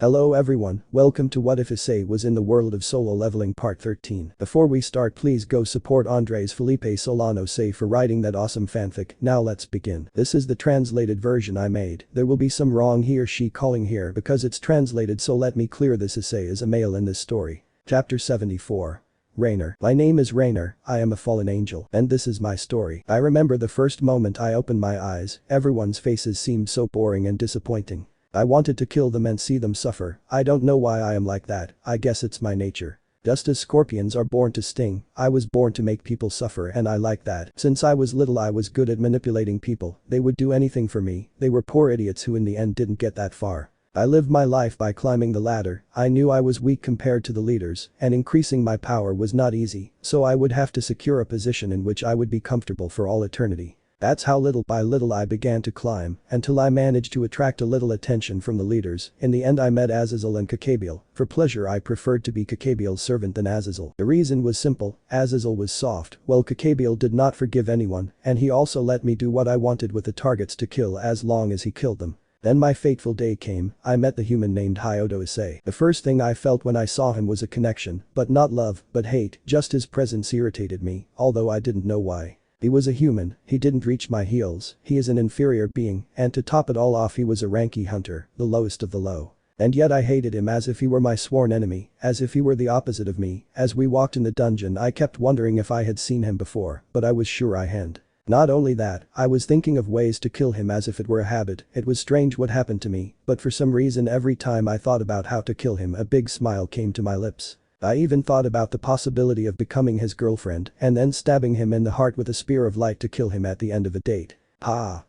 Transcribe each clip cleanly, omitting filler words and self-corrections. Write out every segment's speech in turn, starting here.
Hello everyone, welcome to What If Issei was in the world of solo leveling part 13. Before we start, please go support AndresFelipeSolanoDi for writing that awesome fanfic. Now let's begin. This is the translated version I made. There will be some wrong he or she calling here because it's translated, so let me clear this. Issei is a male in this story. Chapter 74. Rainer. My name is Rainer, I am a fallen angel, and this is my story. I remember the first moment I opened my eyes, everyone's faces seemed so boring and disappointing. I wanted to kill them and see them suffer. I don't know why I am like that, I guess it's my nature. Just as scorpions are born to sting, I was born to make people suffer, and I like that. Since I was little I was good at manipulating people, they would do anything for me, they were poor idiots who in the end didn't get that far. I lived my life by climbing the ladder. I knew I was weak compared to the leaders, and increasing my power was not easy, so I would have to secure a position in which I would be comfortable for all eternity. That's how little by little I began to climb, until I managed to attract a little attention from the leaders. In the end I met Azazel and Kakabiel. For pleasure I preferred to be Kakabiel's servant than Azazel. The reason was simple, Azazel was soft, while Kakabiel did not forgive anyone, and he also let me do what I wanted with the targets to kill as long as he killed them. Then my fateful day came, I met the human named Isseihyoudou Issei. The first thing I felt when I saw him was a connection, but not love, but hate, just his presence irritated me, although I didn't know why. He was a human, he didn't reach my heels, he is an inferior being, and to top it all off he was a ranky hunter, the lowest of the low. And yet I hated him as if he were my sworn enemy, as if he were the opposite of me. As we walked in the dungeon I kept wondering if I had seen him before, but I was sure I hadn't. Not only that, I was thinking of ways to kill him as if it were a habit. It was strange what happened to me, but for some reason every time I thought about how to kill him a big smile came to my lips. I even thought about the possibility of becoming his girlfriend and then stabbing him in the heart with a spear of light to kill him at the end of a date. I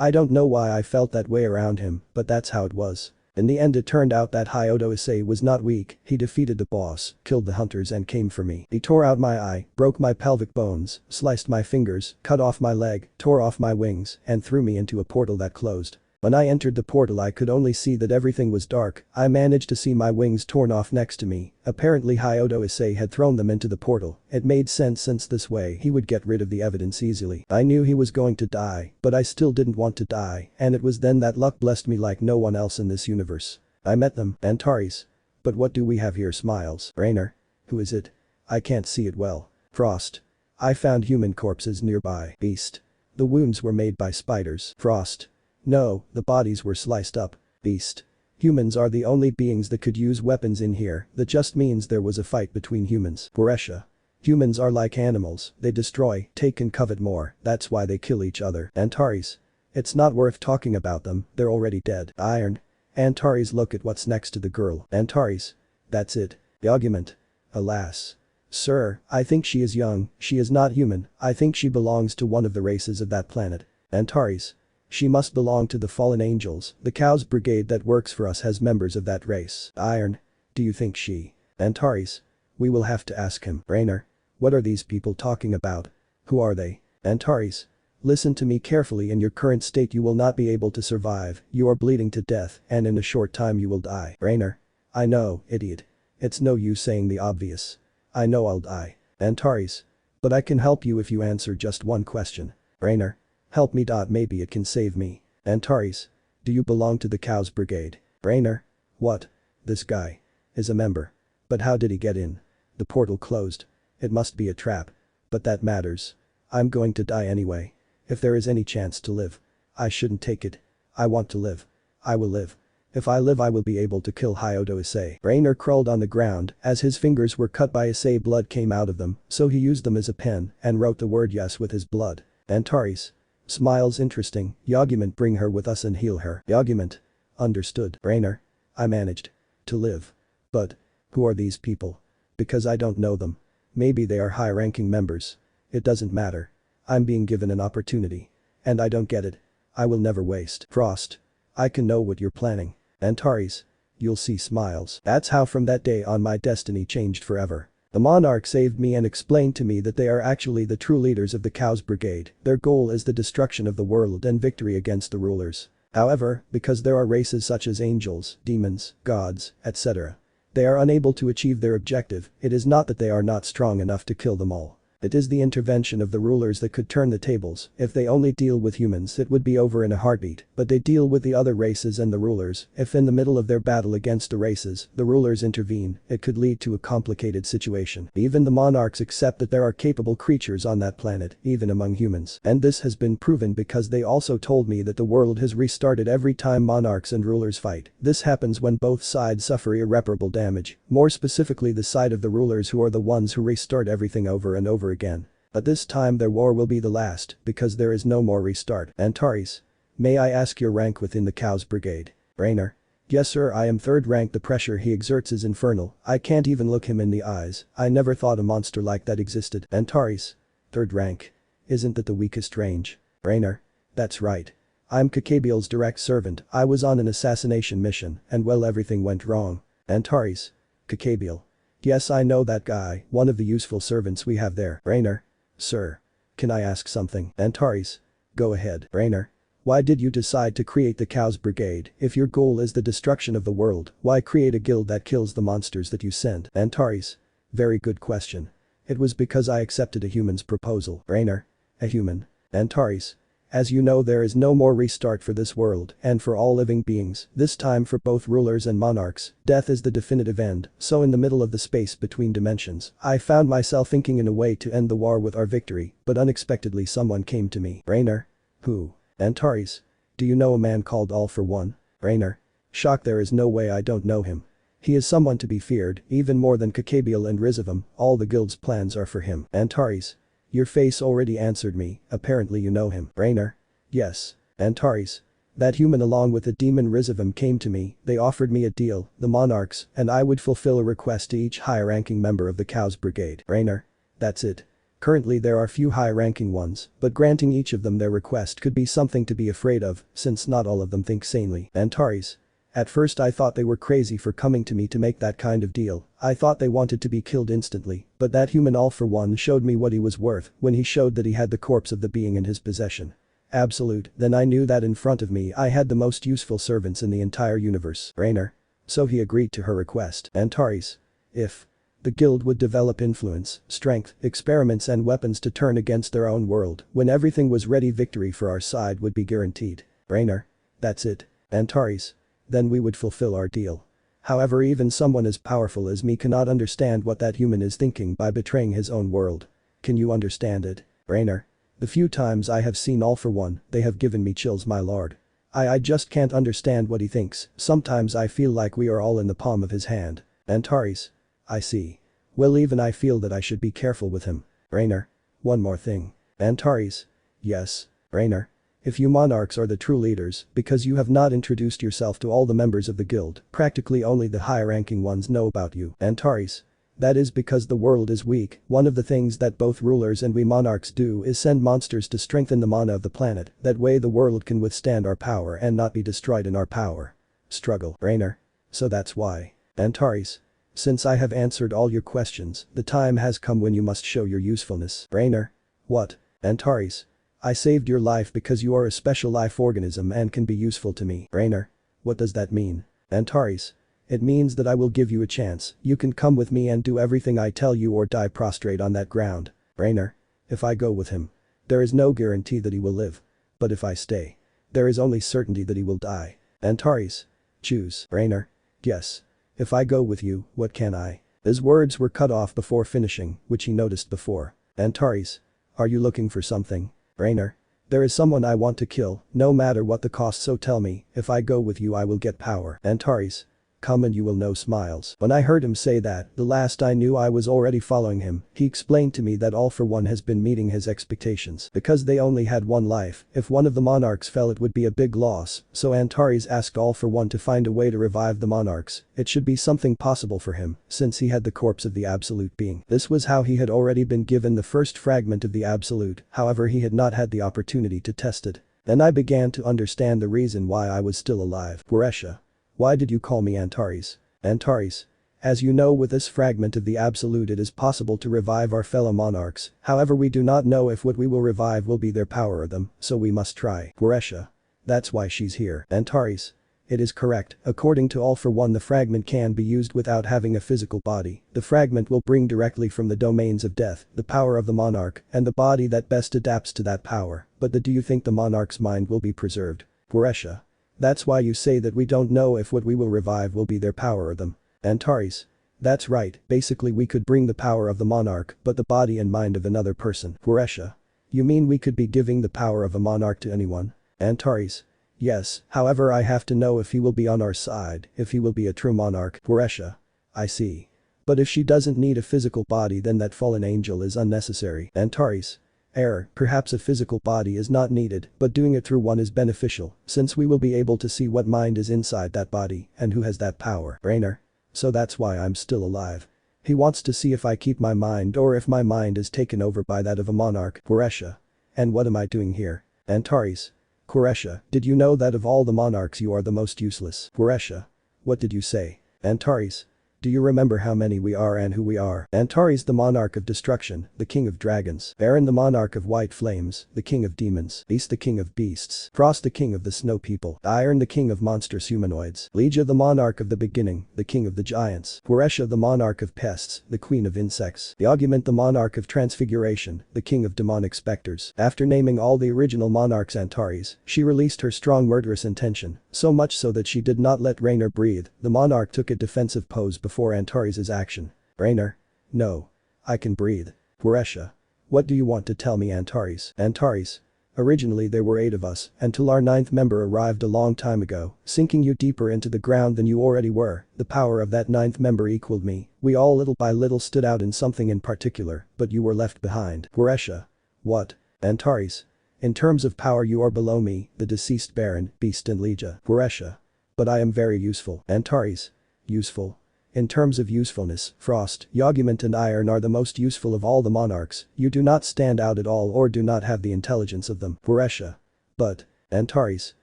don't know why I felt that way around him, but that's how it was. In the end it turned out that Isseihyoudou Issei was not weak, he defeated the boss, killed the hunters and came for me. He tore out my eye, broke my pelvic bones, sliced my fingers, cut off my leg, tore off my wings, and threw me into a portal that closed. When I entered the portal I could only see that everything was dark. I managed to see my wings torn off next to me. Apparently Isseihyoudou Issei had thrown them into the portal. It made sense since this way he would get rid of the evidence easily. I knew he was going to die, but I still didn't want to die, and it was then that luck blessed me like no one else in this universe. I met them, Antares. But what do we have here? Smiles. Rainer. Who is it? I can't see it well. Frost. I found human corpses nearby. Beast. The wounds were made by spiders. Frost. No, the bodies were sliced up. Beast. Humans are the only beings that could use weapons in here, that just means there was a fight between humans. Boresha. Humans are like animals, they destroy, take and covet more, that's why they kill each other. Antares. It's not worth talking about them, they're already dead. Iron. Antares, look at what's next to the girl. Antares. That's it. The argument. Alas. Sir, I think she is young, she is not human, I think she belongs to one of the races of that planet. Antares. She must belong to the fallen angels, the cows brigade that works for us has members of that race. Iron. Do you think she? Antares. We will have to ask him. Rainer. What are these people talking about? Who are they? Antares. Listen to me carefully, in your current state you will not be able to survive, you are bleeding to death, and in a short time you will die. Rainer. I know, idiot. It's no use saying the obvious. I know I'll die. Antares. But I can help you if you answer just one question. Rainer. Help me. Maybe it can save me. Antares. Do you belong to the cows brigade? Rainer. What? This guy is a member. But how did he get in? The portal closed. It must be a trap. But that matters. I'm going to die anyway. If there is any chance to live, I shouldn't take it. I want to live. I will live. If I live I will be able to kill Isseihyoudou Issei. Rainer crawled on the ground. As his fingers were cut by Issei, blood came out of them, so he used them as a pen and wrote the word yes with his blood. Antares. Smiles. Interesting. Argument. Bring her with us and heal her. Argument. Understood. Rainer. I managed to live. But who are these people? Because I don't know them. Maybe they are high-ranking members. It doesn't matter. I'm being given an opportunity. And I don't get it. I will never waste. Frost. I can know what you're planning. Antares. You'll see. Smiles. That's how from that day on my destiny changed forever. The monarch saved me and explained to me that they are actually the true leaders of the Cows Brigade. Their goal is the destruction of the world and victory against the rulers. However, because there are races such as angels, demons, gods, etc., they are unable to achieve their objective. It is not that they are not strong enough to kill them all. It is the intervention of the rulers that could turn the tables. If they only deal with humans it would be over in a heartbeat, but they deal with the other races and the rulers. If in the middle of their battle against the races, the rulers intervene, it could lead to a complicated situation. Even the monarchs accept that there are capable creatures on that planet, even among humans. And this has been proven because they also told me that the world has restarted every time monarchs and rulers fight. This happens when both sides suffer irreparable damage, more specifically the side of the rulers who are the ones who restart everything over and over again. But this time their war will be the last, because there is no more restart. Antares. May I ask your rank within the Cows Brigade? Rainer. Yes sir, I am 3rd rank. The pressure he exerts is infernal. I can't even look him in the eyes. I never thought a monster like that existed. Antares. 3rd rank. Isn't that the weakest range? Rainer. That's right. I'm Kakabiel's direct servant. I was on an assassination mission, and well, everything went wrong. Antares. Kakabiel. Yes, I know that guy, one of the useful servants we have there. Rainer. Sir. Can I ask something? Antares. Go ahead. Rainer. Why did you decide to create the Cows Brigade? If your goal is the destruction of the world, why create a guild that kills the monsters that you send? Antares. Very good question. It was because I accepted a human's proposal. Rainer. A human. Antares. As you know, there is no more restart for this world and for all living beings, this time for both rulers and monarchs. Death is the definitive end, so in the middle of the space between dimensions, I found myself thinking in a way to end the war with our victory, but unexpectedly someone came to me. Rainer. Who? Antares. Do you know a man called All for One? Rainer. Shock, there is no way I don't know him. He is someone to be feared, even more than Kakabiel and Rizavam. All the guild's plans are for him. Antares. Your face already answered me, apparently you know him. Rainer. Yes. Antares. That human along with the demon Rizavam came to me. They offered me a deal, the monarchs, and I would fulfill a request to each high-ranking member of the Cows Brigade. Rainer. That's it. Currently there are few high-ranking ones, but granting each of them their request could be something to be afraid of, since not all of them think sanely. Antares. At first I thought they were crazy for coming to me to make that kind of deal. I thought they wanted to be killed instantly, but that human All for One showed me what he was worth when he showed that he had the corpse of the being in his possession. Absolute, then I knew that in front of me I had the most useful servants in the entire universe. Rainer. So he agreed to her request. Antares. If the guild would develop influence, strength, experiments and weapons to turn against their own world, when everything was ready, victory for our side would be guaranteed. Rainer. That's it. Antares. Then we would fulfill our deal. However, even someone as powerful as me cannot understand what that human is thinking by betraying his own world. Can you understand it? Rainer. The few times I have seen All for One, they have given me chills, my lord. I just can't understand what he thinks. Sometimes I feel like we are all in the palm of his hand. Antares. I see. Well, even I feel that I should be careful with him. Rainer. One more thing. Antares. Yes. Rainer. If you monarchs are the true leaders, because you have not introduced yourself to all the members of the guild, practically only the high-ranking ones know about you. Antares. That is because the world is weak. One of the things that both rulers and we monarchs do is send monsters to strengthen the mana of the planet, that way the world can withstand our power and not be destroyed in our power. Struggle. Rainer. So that's why. Antares. Since I have answered all your questions, the time has come when you must show your usefulness. Rainer. What? Antares. I saved your life because you are a special life organism and can be useful to me. Rainer. What does that mean? Antares. It means that I will give you a chance. You can come with me and do everything I tell you or die prostrate on that ground. Rainer. If I go with him, there is no guarantee that he will live. But if I stay, there is only certainty that he will die. Antares. Choose. Rainer. Yes. If I go with you, what can I? His words were cut off before finishing, which he noticed before. Antares. Are you looking for something? Rainer. There is someone I want to kill, no matter what the cost, so tell me, if I go with you I will get power. Antares. Come and you will know. Smiles. When I heard him say that, the last I knew I was already following him. He explained to me that All for One has been meeting his expectations. Because they only had one life, if one of the monarchs fell it would be a big loss, so Antares asked All for One to find a way to revive the monarchs. It should be something possible for him, since he had the corpse of the absolute being. This was how he had already been given the first fragment of the absolute, however he had not had the opportunity to test it. Then I began to understand the reason why I was still alive. Guresha. Why did you call me Antares? Antares. As you know, with this fragment of the absolute it is possible to revive our fellow monarchs, however we do not know if what we will revive will be their power or them, so we must try. Guresha. That's why she's here. Antares. It is correct. According to All For One, the fragment can be used without having a physical body. The fragment will bring directly from the domains of death, the power of the monarch, and the body that best adapts to that power. But do you think the monarch's mind will be preserved? Quresha. That's why you say that we don't know if what we will revive will be their power or them. Antares. That's right, basically we could bring the power of the monarch but the body and mind of another person. Quresha. You mean we could be giving the power of a monarch to anyone? Antares. Yes, however I have to know if he will be on our side, if he will be a true monarch. Quresha. I see. But if she doesn't need a physical body then that fallen angel is unnecessary. Antares. Error, perhaps a physical body is not needed, but doing it through one is beneficial, since we will be able to see what mind is inside that body and who has that power. Rainer. So that's why I'm still alive. He wants to see if I keep my mind or if my mind is taken over by that of a monarch. Quresha. And what am I doing here? Antares. Quresha, did you know that of all the monarchs you are the most useless? Quresha. What did you say? Antares. Do you remember how many we are and who we are? Antares, the monarch of destruction, the king of dragons. Baron, the monarch of white flames, the king of demons. Beast, the king of beasts. Frost, the king of the snow people. Iron, the king of monstrous humanoids. Legia, the monarch of the beginning, the king of the giants. Quresha, the monarch of pests, the queen of insects. The Augment, the monarch of transfiguration, the king of demonic specters. After naming all the original monarchs Antares, she released her strong murderous intention, so much so that she did not let Rainer breathe. The monarch took a defensive pose before Antares' action. Rainer. No. I can breathe. Quresha. What do you want to tell me, Antares? Antares. Originally there were 8 of us, until our 9th member arrived a long time ago, sinking you deeper into the ground than you already were. The power of that 9th member equaled me. We all little by little stood out in something in particular, but you were left behind. Quresha. What? Antares. In terms of power you are below me, the deceased Baron, Beast and Legia. Quresha. But I am very useful. Antares. Useful. In terms of usefulness, Frost, Augment and Iron are the most useful of all the monarchs. You do not stand out at all or do not have the intelligence of them. Quresha. But. Antares.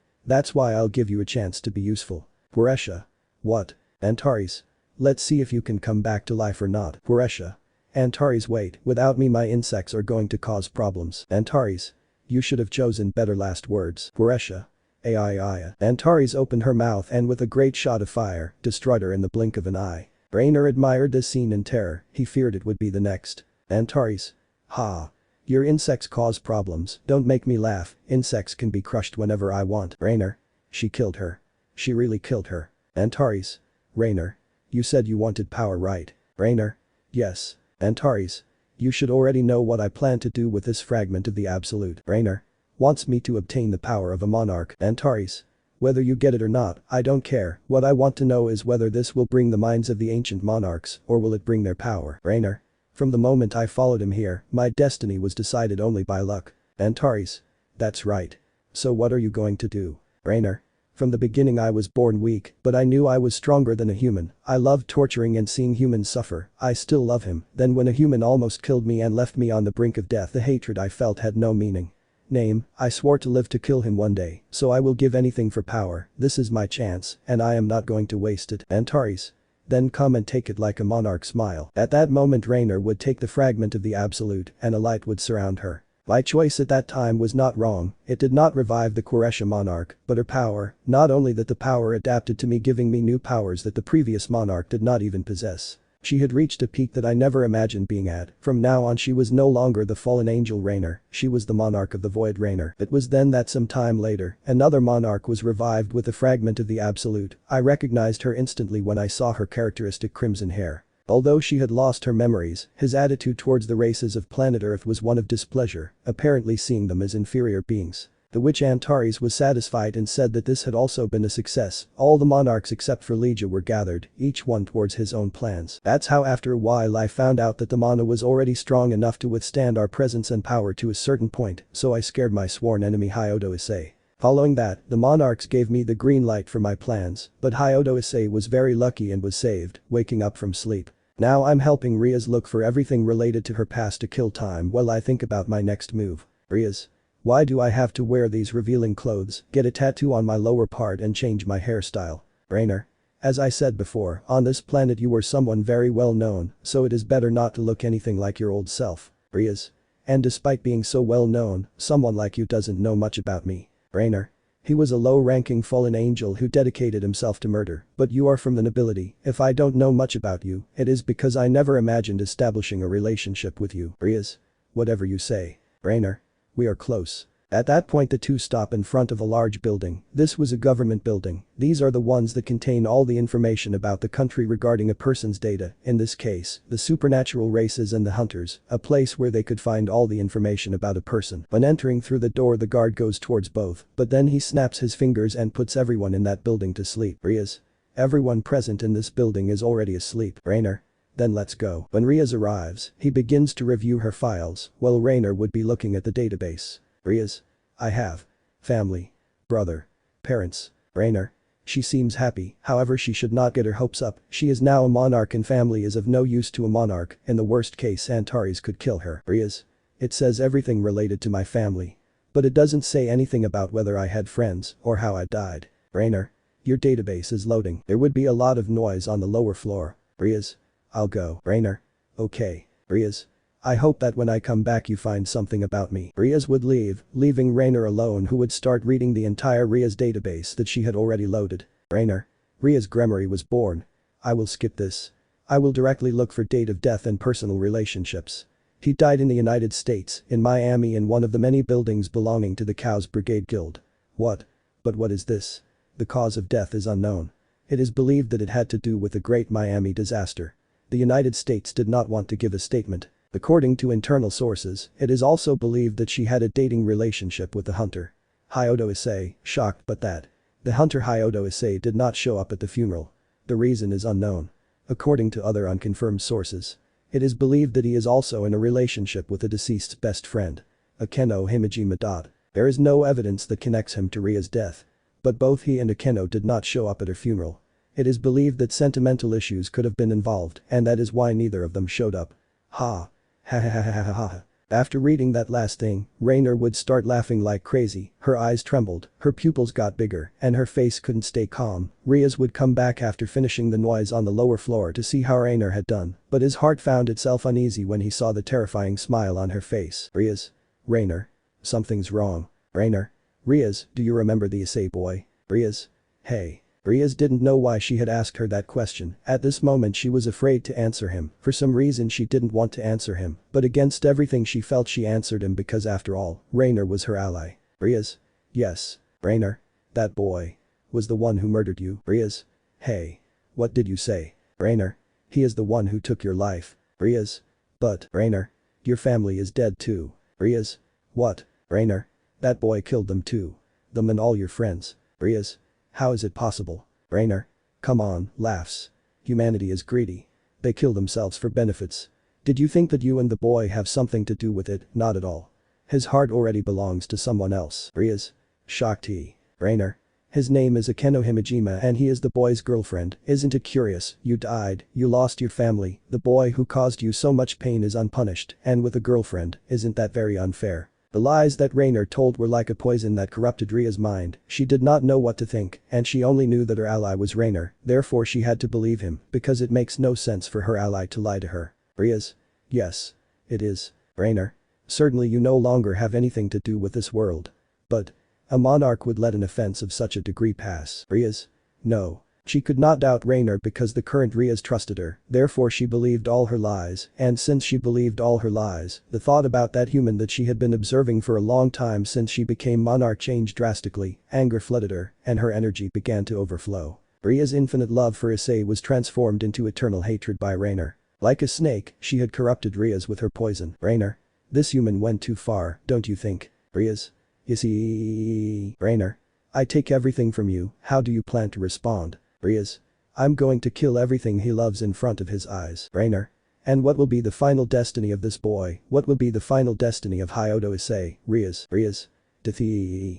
That's why I'll give you a chance to be useful. Quresha. What? Antares. Let's see if you can come back to life or not. Quresha. Antares, wait, without me my insects are going to cause problems. Antares. You should have chosen better last words. Quresha. Ai. Antares opened her mouth and with a great shot of fire, destroyed her in the blink of an eye. Rainer admired this scene in terror, he feared it would be the next. Antares. Ha. Your insects cause problems, don't make me laugh, insects can be crushed whenever I want. Rainer. She killed her. She really killed her. Antares. Rainer. You said you wanted power, right? Rainer. Yes. Antares. You should already know what I plan to do with this fragment of the absolute. Rainer. Wants me to obtain the power of a monarch. Antares. Whether you get it or not, I don't care, what I want to know is whether this will bring the minds of the ancient monarchs or will it bring their power. Rainer. From the moment I followed him here, my destiny was decided only by luck. Antares. That's right. So what are you going to do? Rainer. From the beginning I was born weak, but I knew I was stronger than a human. I loved torturing and seeing humans suffer. I still love him. Then when a human almost killed me and left me on the brink of death, the hatred I felt had no meaning. I swore to live to kill him one day, so I will give anything for power. This is my chance, and I am not going to waste it. Antares. Then come and take it like a monarch smile. At that moment Rainer would take the fragment of the absolute and a light would surround her. My choice at that time was not wrong, it did not revive the Quresha monarch, but her power, not only that the power adapted to me giving me new powers that the previous monarch did not even possess. She had reached a peak that I never imagined being at. From now on she was no longer the fallen angel Rainer, she was the monarch of the void Rainer. It was then that some time later, another monarch was revived with a fragment of the absolute. I recognized her instantly when I saw her characteristic crimson hair. Although she had lost her memories, his attitude towards the races of planet Earth was one of displeasure, apparently seeing them as inferior beings. The witch Antares was satisfied and said that this had also been a success. All the monarchs except for Legia were gathered, each one towards his own plans. That's how after a while I found out that the mana was already strong enough to withstand our presence and power to a certain point, so I scared my sworn enemy highschooldxd Issei. Following that, the monarchs gave me the green light for my plans, but highschooldxd Issei was very lucky and was saved, waking up from sleep. Now I'm helping Rias look for everything related to her past to kill time while I think about my next move. Rias. Why do I have to wear these revealing clothes, get a tattoo on my lower part and change my hairstyle? Rainer. As I said before, on this planet you were someone very well known, so it is better not to look anything like your old self. Rias. And despite being so well known, someone like you doesn't know much about me. Rainer. He was a low-ranking fallen angel who dedicated himself to murder, but you are from the nobility. If I don't know much about you, it is because I never imagined establishing a relationship with you. Rias. Whatever you say. Rainer. We are close. At that point the two stop in front of a large building. This was a government building. These are the ones that contain all the information about the country regarding a person's data, in this case, the supernatural races and the hunters, a place where they could find all the information about a person. When entering through the door the guard goes towards both, but then he snaps his fingers and puts everyone in that building to sleep. Rias. Everyone present in this building is already asleep. Rainer. Then let's go. When Rias arrives, he begins to review her files, while Rainer would be looking at the database. Rias. I have. Family. Brother. Parents. Rainer. She seems happy, however she should not get her hopes up, she is now a monarch and family is of no use to a monarch, in the worst case Antares could kill her. Rias. It says everything related to my family. But it doesn't say anything about whether I had friends, or how I died. Rainer. Your database is loading. There would be a lot of noise on the lower floor. Rias. I'll go. Rainer. Okay. Rias. I hope that when I come back you find something about me. Rias would leave, leaving Rainer alone who would start reading the entire Rias database that she had already loaded. Rainer. Rias Gremory was born. I will skip this. I will directly look for date of death and personal relationships. He died in the United States, in Miami in one of the many buildings belonging to the Cows Brigade Guild. What? But what is this? The cause of death is unknown. It is believed that it had to do with the Great Miami disaster. The United States did not want to give a statement. According to internal sources, it is also believed that she had a dating relationship with the hunter. Hyoudou Issei, shocked but that. The hunter Hyoudou Issei did not show up at the funeral. The reason is unknown. According to other unconfirmed sources. It is believed that he is also in a relationship with the deceased's best friend. Akeno. There is no evidence that connects him to Ria's death. But both he and Akeno did not show up at her funeral. It is believed that sentimental issues could have been involved and that is why neither of them showed up. Ha. Ha ha ha ha ha ha. After reading that last thing, Rainer would start laughing like crazy, her eyes trembled, her pupils got bigger, and her face couldn't stay calm. Rias would come back after finishing the noise on the lower floor to see how Rainer had done, but his heart found itself uneasy when he saw the terrifying smile on her face. Rias. Rainer. Something's wrong. Rainer. Rias, do you remember the Issei boy? Rias. Hey. Rias didn't know why she had asked her that question. At this moment she was afraid to answer him. For some reason she didn't want to answer him, but against everything she felt she answered him because after all, Rainer was her ally. Rias. Yes. Rainer. That boy. Was the one who murdered you. Rias. Hey. What did you say? Rainer. He is the one who took your life. Rias. But. Rainer. Your family is dead too. Rias. What? Rainer. That boy killed them too. Them and all your friends. Rias. How is it possible? Rainer. Come on, laughs. Humanity is greedy. They kill themselves for benefits. Did you think that you and the boy have something to do with it? Not at all. His heart already belongs to someone else. Rias. Shocked he. Rainer. His name is Akeno and he is the boy's girlfriend. Isn't it curious? You died, you lost your family, the boy who caused you so much pain is unpunished, and with a girlfriend, isn't that very unfair? The lies that Rainer told were like a poison that corrupted Ria's mind. She did not know what to think, and she only knew that her ally was Rainer, therefore she had to believe him, because it makes no sense for her ally to lie to her. Rias. Yes. It is. Rainer. Certainly you no longer have anything to do with this world. But. A monarch would let an offense of such a degree pass. Rias. No. She could not doubt Rainer because the current Rias trusted her, therefore she believed all her lies, and since she believed all her lies, the thought about that human that she had been observing for a long time since she became monarch changed drastically, anger flooded her, and her energy began to overflow. Ria's infinite love for Issei was transformed into eternal hatred by Rainer. Like a snake, she had corrupted Rias with her poison. Rainer. This human went too far, don't you think? Rias. Issei. Rainer. I take everything from you, how do you plan to respond? Rias. I'm going to kill everything he loves in front of his eyes. Rainer. And what will be the final destiny of this boy? What will be the final destiny of Hyoudou Issei? Rias. Rias.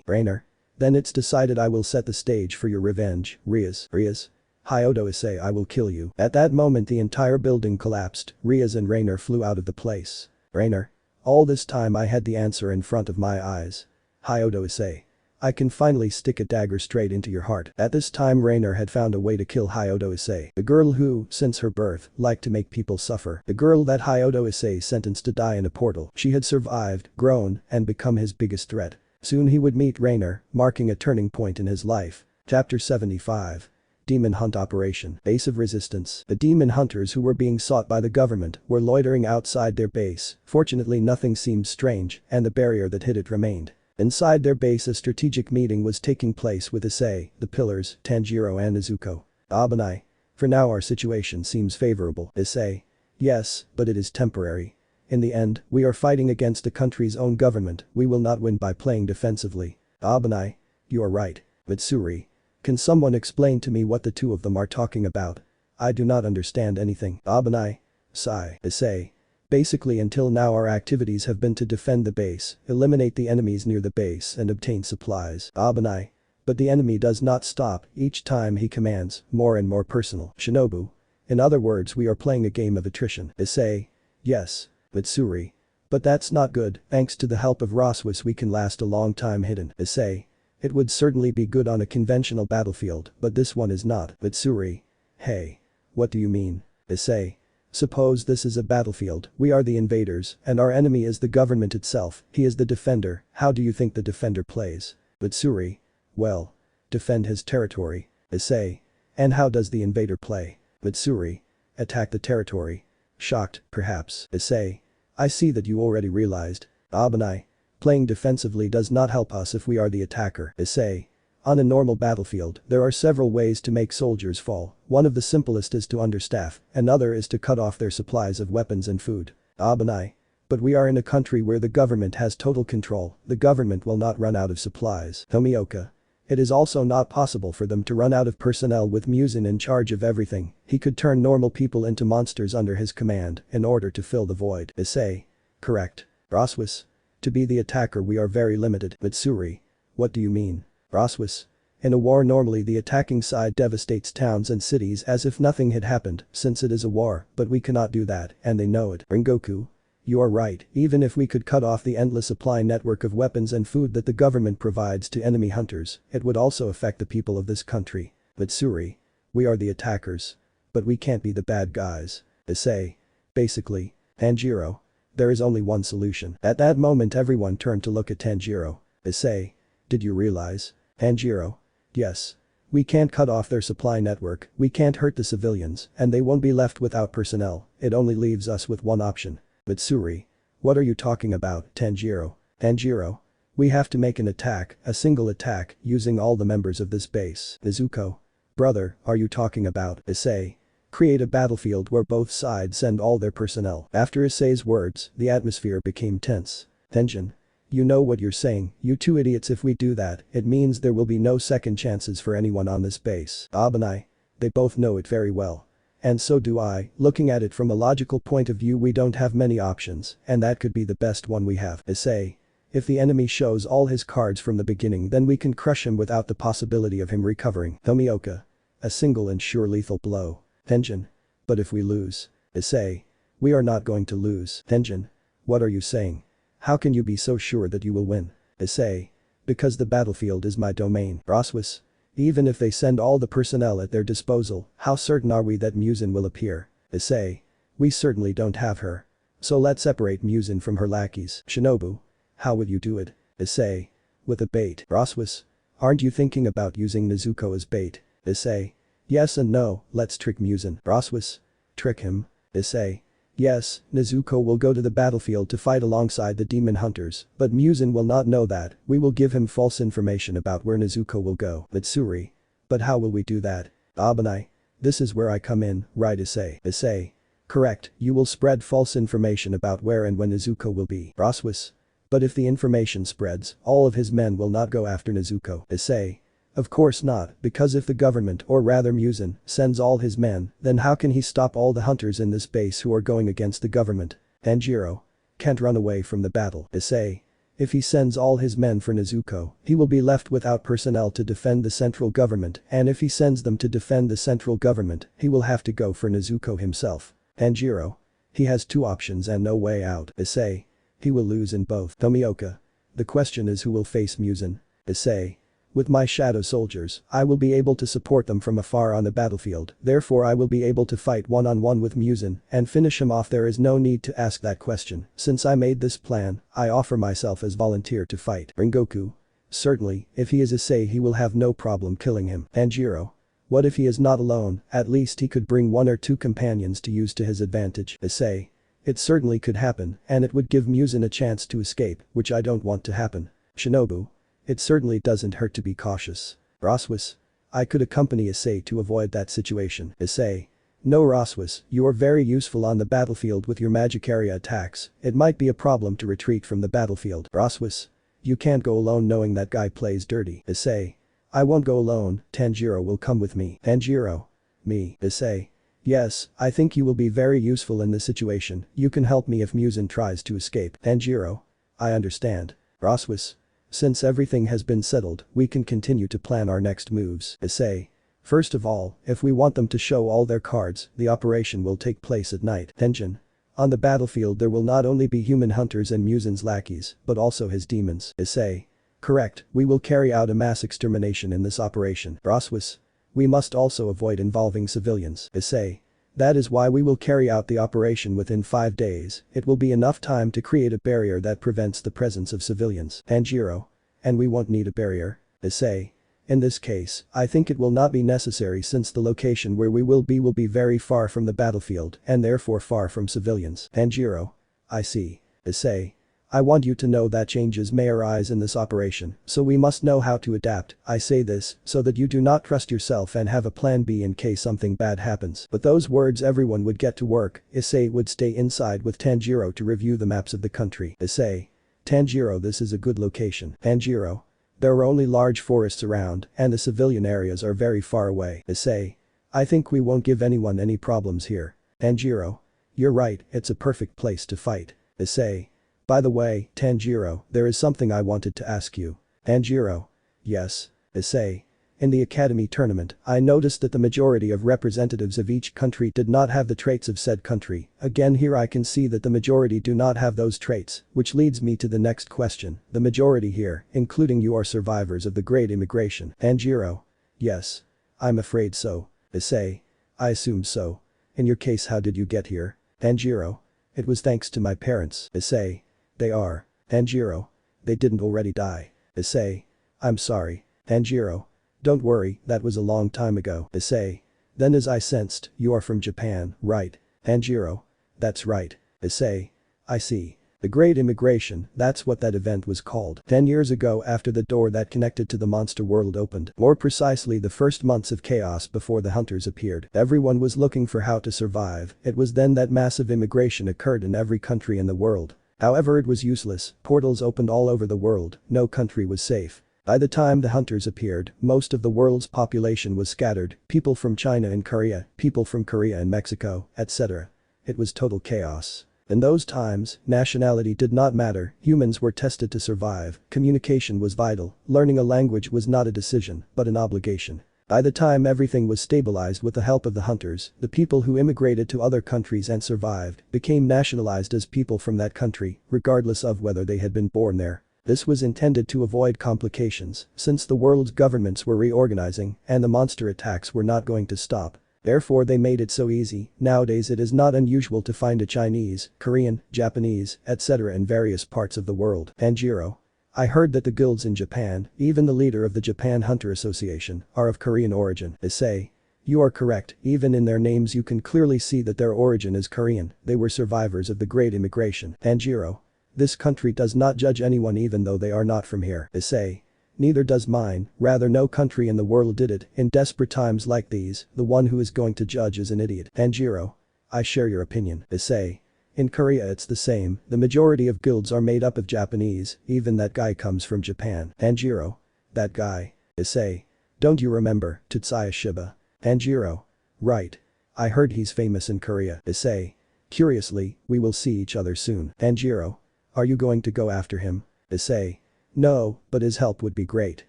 Rainer. Then it's decided I will set the stage for your revenge. Rias. Rias. Hyoudou Issei I will kill you. At that moment the entire building collapsed, Rias and Rainer flew out of the place. Rainer. All this time I had the answer in front of my eyes. Hyoudou Issei. I can finally stick a dagger straight into your heart. At this time Rainer had found a way to kill Hyoudou Issei. The girl who, since her birth, liked to make people suffer. The girl that Hyoudou Issei sentenced to die in a portal. She had survived, grown, and become his biggest threat. Soon he would meet Rainer, marking a turning point in his life. Chapter 75. Demon Hunt Operation. Base of Resistance. The demon hunters who were being sought by the government were loitering outside their base. Fortunately nothing seemed strange, and the barrier that hid it remained. Inside their base a strategic meeting was taking place with Issei, the Pillars, Tanjiro and Nezuko. Abanai. For now our situation seems favorable. Issei. Yes, but it is temporary. In the end, we are fighting against the country's own government, we will not win by playing defensively. Abanai. You are right. Mitsuri. Can someone explain to me what the two of them are talking about? I do not understand anything. Abanai. Sigh. Issei. Basically until now our activities have been to defend the base, eliminate the enemies near the base and obtain supplies. Abanai. But the enemy does not stop, each time he commands, more and more personal. Shinobu. In other words we are playing a game of attrition. Issei. Yes. Mitsuri. But that's not good, thanks to the help of Raswas we can last a long time hidden. Issei. It would certainly be good on a conventional battlefield, but this one is not. Mitsuri. Hey. What do you mean? Issei. Suppose this is a battlefield, we are the invaders, and our enemy is the government itself, he is the defender, how do you think the defender plays? Mitsuri. Well. Defend his territory. Issei. And how does the invader play? Mitsuri. Attack the territory. Shocked, perhaps. Issei. I see that you already realized. Abanai. Playing defensively does not help us if we are the attacker. Issei. On a normal battlefield, there are several ways to make soldiers fall. One of the simplest is to understaff, another is to cut off their supplies of weapons and food. Abanai. But we are in a country where the government has total control, the government will not run out of supplies. Tomioka. It is also not possible for them to run out of personnel with Muzin in charge of everything, he could turn normal people into monsters under his command in order to fill the void. Issei. Correct. Raswas. To be the attacker we are very limited. Mitsuri. What do you mean? Raswas. In a war normally the attacking side devastates towns and cities as if nothing had happened since it is a war, but we cannot do that and they know it. Rengoku. You are right, even if we could cut off the endless supply network of weapons and food that the government provides to enemy hunters, it would also affect the people of this country. Mitsuri. We are the attackers. But we can't be the bad guys. Issei. Basically. Tanjiro. There is only one solution. At that moment everyone turned to look at Tanjiro. Issei. Did you realize? Tanjiro. Yes. We can't cut off their supply network, we can't hurt the civilians, and they won't be left without personnel, it only leaves us with one option. Mitsuri. What are you talking about, Tanjiro? Tanjiro. We have to make an attack, a single attack, using all the members of this base. Nezuko. Brother, are you talking about? Issei. Create a battlefield where both sides send all their personnel. After Issei's words, the atmosphere became tense. Tension. You know what you're saying, you two idiots, if we do that, it means there will be no second chances for anyone on this base. Abanai. They both know it very well. And so do I, looking at it from a logical point of view we don't have many options, and that could be the best one we have. Issei. If the enemy shows all his cards from the beginning then we can crush him without the possibility of him recovering. Tomioka. A single and sure lethal blow. Tenjin. But if we lose? Issei. We are not going to lose. Tenjin. What are you saying? How can you be so sure that you will win? Issei. Because the battlefield is my domain. Raswas. Even if they send all the personnel at their disposal, how certain are we that Muzin will appear? Issei. We certainly don't have her. So let's separate Muzin from her lackeys. Shinobu. How would you do it? Issei. With a bait. Raswas. Aren't you thinking about using Nezuko as bait? Issei. Yes and no, let's trick Muzin. Raswas. Trick him? Issei. Yes, Nezuko will go to the battlefield to fight alongside the demon hunters, but Muzin will not know that, we will give him false information about where Nezuko will go. Mitsuri. But how will we do that? Abanai. This is where I come in, right Issei? Issei. Correct, you will spread false information about where and when Nezuko will be. Raswas. But if the information spreads, all of his men will not go after Nezuko. Issei. Of course not, because if the government or rather Muzin sends all his men, then how can he stop all the hunters in this base who are going against the government? Tanjiro. Can't run away from the battle. Issei. If he sends all his men for Nezuko, he will be left without personnel to defend the central government, and if he sends them to defend the central government, he will have to go for Nezuko himself. Tanjiro. He has two options and no way out. Issei. He will lose in both. Tomioka. The question is who will face Muzin? Issei. With my shadow soldiers, I will be able to support them from afar on the battlefield, therefore I will be able to fight one-on-one with Muzan and finish him off. There is no need to ask that question. Since I made this plan, I offer myself as volunteer to fight. Rengoku. Certainly, if he is Issei he will have no problem killing him. Tanjiro. What if he is not alone? At least he could bring 1 or 2 companions to use to his advantage. Issei. It certainly could happen, and it would give Muzan a chance to escape, which I don't want to happen. Shinobu. It certainly doesn't hurt to be cautious. Roswis. I could accompany Issei to avoid that situation. Issei. No Roswis, you are very useful on the battlefield with your magic area attacks, it might be a problem to retreat from the battlefield. Roswis. You can't go alone knowing that guy plays dirty. Issei. I won't go alone, Tanjiro will come with me. Tanjiro. Me. Issei. Yes, I think you will be very useful in this situation, you can help me if Muzan tries to escape. Tanjiro. I understand. Roswis. Since everything has been settled, we can continue to plan our next moves. Issei. First of all, if we want them to show all their cards, the operation will take place at night. Tenjin. On the battlefield there will not only be human hunters and Muzan's lackeys, but also his demons. Issei. Correct, we will carry out a mass extermination in this operation. Roswis. We must also avoid involving civilians. Issei. That is why we will carry out the operation within 5 days, it will be enough time to create a barrier that prevents the presence of civilians. Tanjiro. And we won't need a barrier. Issei. In this case, I think it will not be necessary since the location where we will be very far from the battlefield and therefore far from civilians. Tanjiro. I see. Issei. I want you to know that changes may arise in this operation, so we must know how to adapt. I say this so that you do not trust yourself and have a plan B in case something bad happens. But those words everyone would get to work. Issei would stay inside with Tanjiro to review the maps of the country. Issei. Tanjiro, this is a good location. Tanjiro. There are only large forests around and the civilian areas are very far away. Issei. I think we won't give anyone any problems here. Tanjiro. You're right, it's a perfect place to fight. Issei. By the way, Tanjiro, there is something I wanted to ask you. Tanjiro. Yes. Issei. In the academy tournament, I noticed that the majority of representatives of each country did not have the traits of said country. Again here I can see that the majority do not have those traits, which leads me to the next question. The majority here, including you, are survivors of the Great Immigration. Tanjiro. Yes. I'm afraid so. Issei. I assumed so. In your case, how did you get here? Tanjiro. It was thanks to my parents. Issei. They are. Tanjiro. They didn't already die. Issei. I'm sorry. Tanjiro. Don't worry, that was a long time ago. Issei. Then as I sensed, you are from Japan, right? Tanjiro. That's right. Issei. I see. The Great Immigration, that's what that event was called. 10 years ago after the door that connected to the monster world opened, more precisely the first months of chaos before the hunters appeared. Everyone was looking for how to survive, it was then that massive immigration occurred in every country in the world. However, it was useless, portals opened all over the world, no country was safe. By the time the hunters appeared, most of the world's population was scattered, people from China and Korea, people from Korea and Mexico, etc. It was total chaos. In those times, nationality did not matter, humans were tested to survive, communication was vital, learning a language was not a decision, but an obligation. By the time everything was stabilized with the help of the hunters, the people who immigrated to other countries and survived became nationalized as people from that country, regardless of whether they had been born there. This was intended to avoid complications, since the world's governments were reorganizing and the monster attacks were not going to stop. Therefore they made it so easy. Nowadays it is not unusual to find a Chinese, Korean, Japanese, etc. in various parts of the world. Tanjiro. I heard that the guilds in Japan, even the leader of the Japan Hunter Association, are of Korean origin. Issei. You are correct, even in their names you can clearly see that their origin is Korean, they were survivors of the Great Immigration. Tanjiro. This country does not judge anyone even though they are not from here. Issei. Neither does mine, rather no country in the world did it. In desperate times like these, the one who is going to judge is an idiot. Tanjiro. I share your opinion. Issei. In Korea it's the same, the majority of guilds are made up of Japanese, even that guy comes from Japan. Tanjiro. That guy. Issei. Don't you remember, Tetsuya Shiba? Tanjiro. Right. I heard he's famous in Korea. Issei. Curiously, we will see each other soon. Tanjiro. Are you going to go after him? Issei. No, but his help would be great.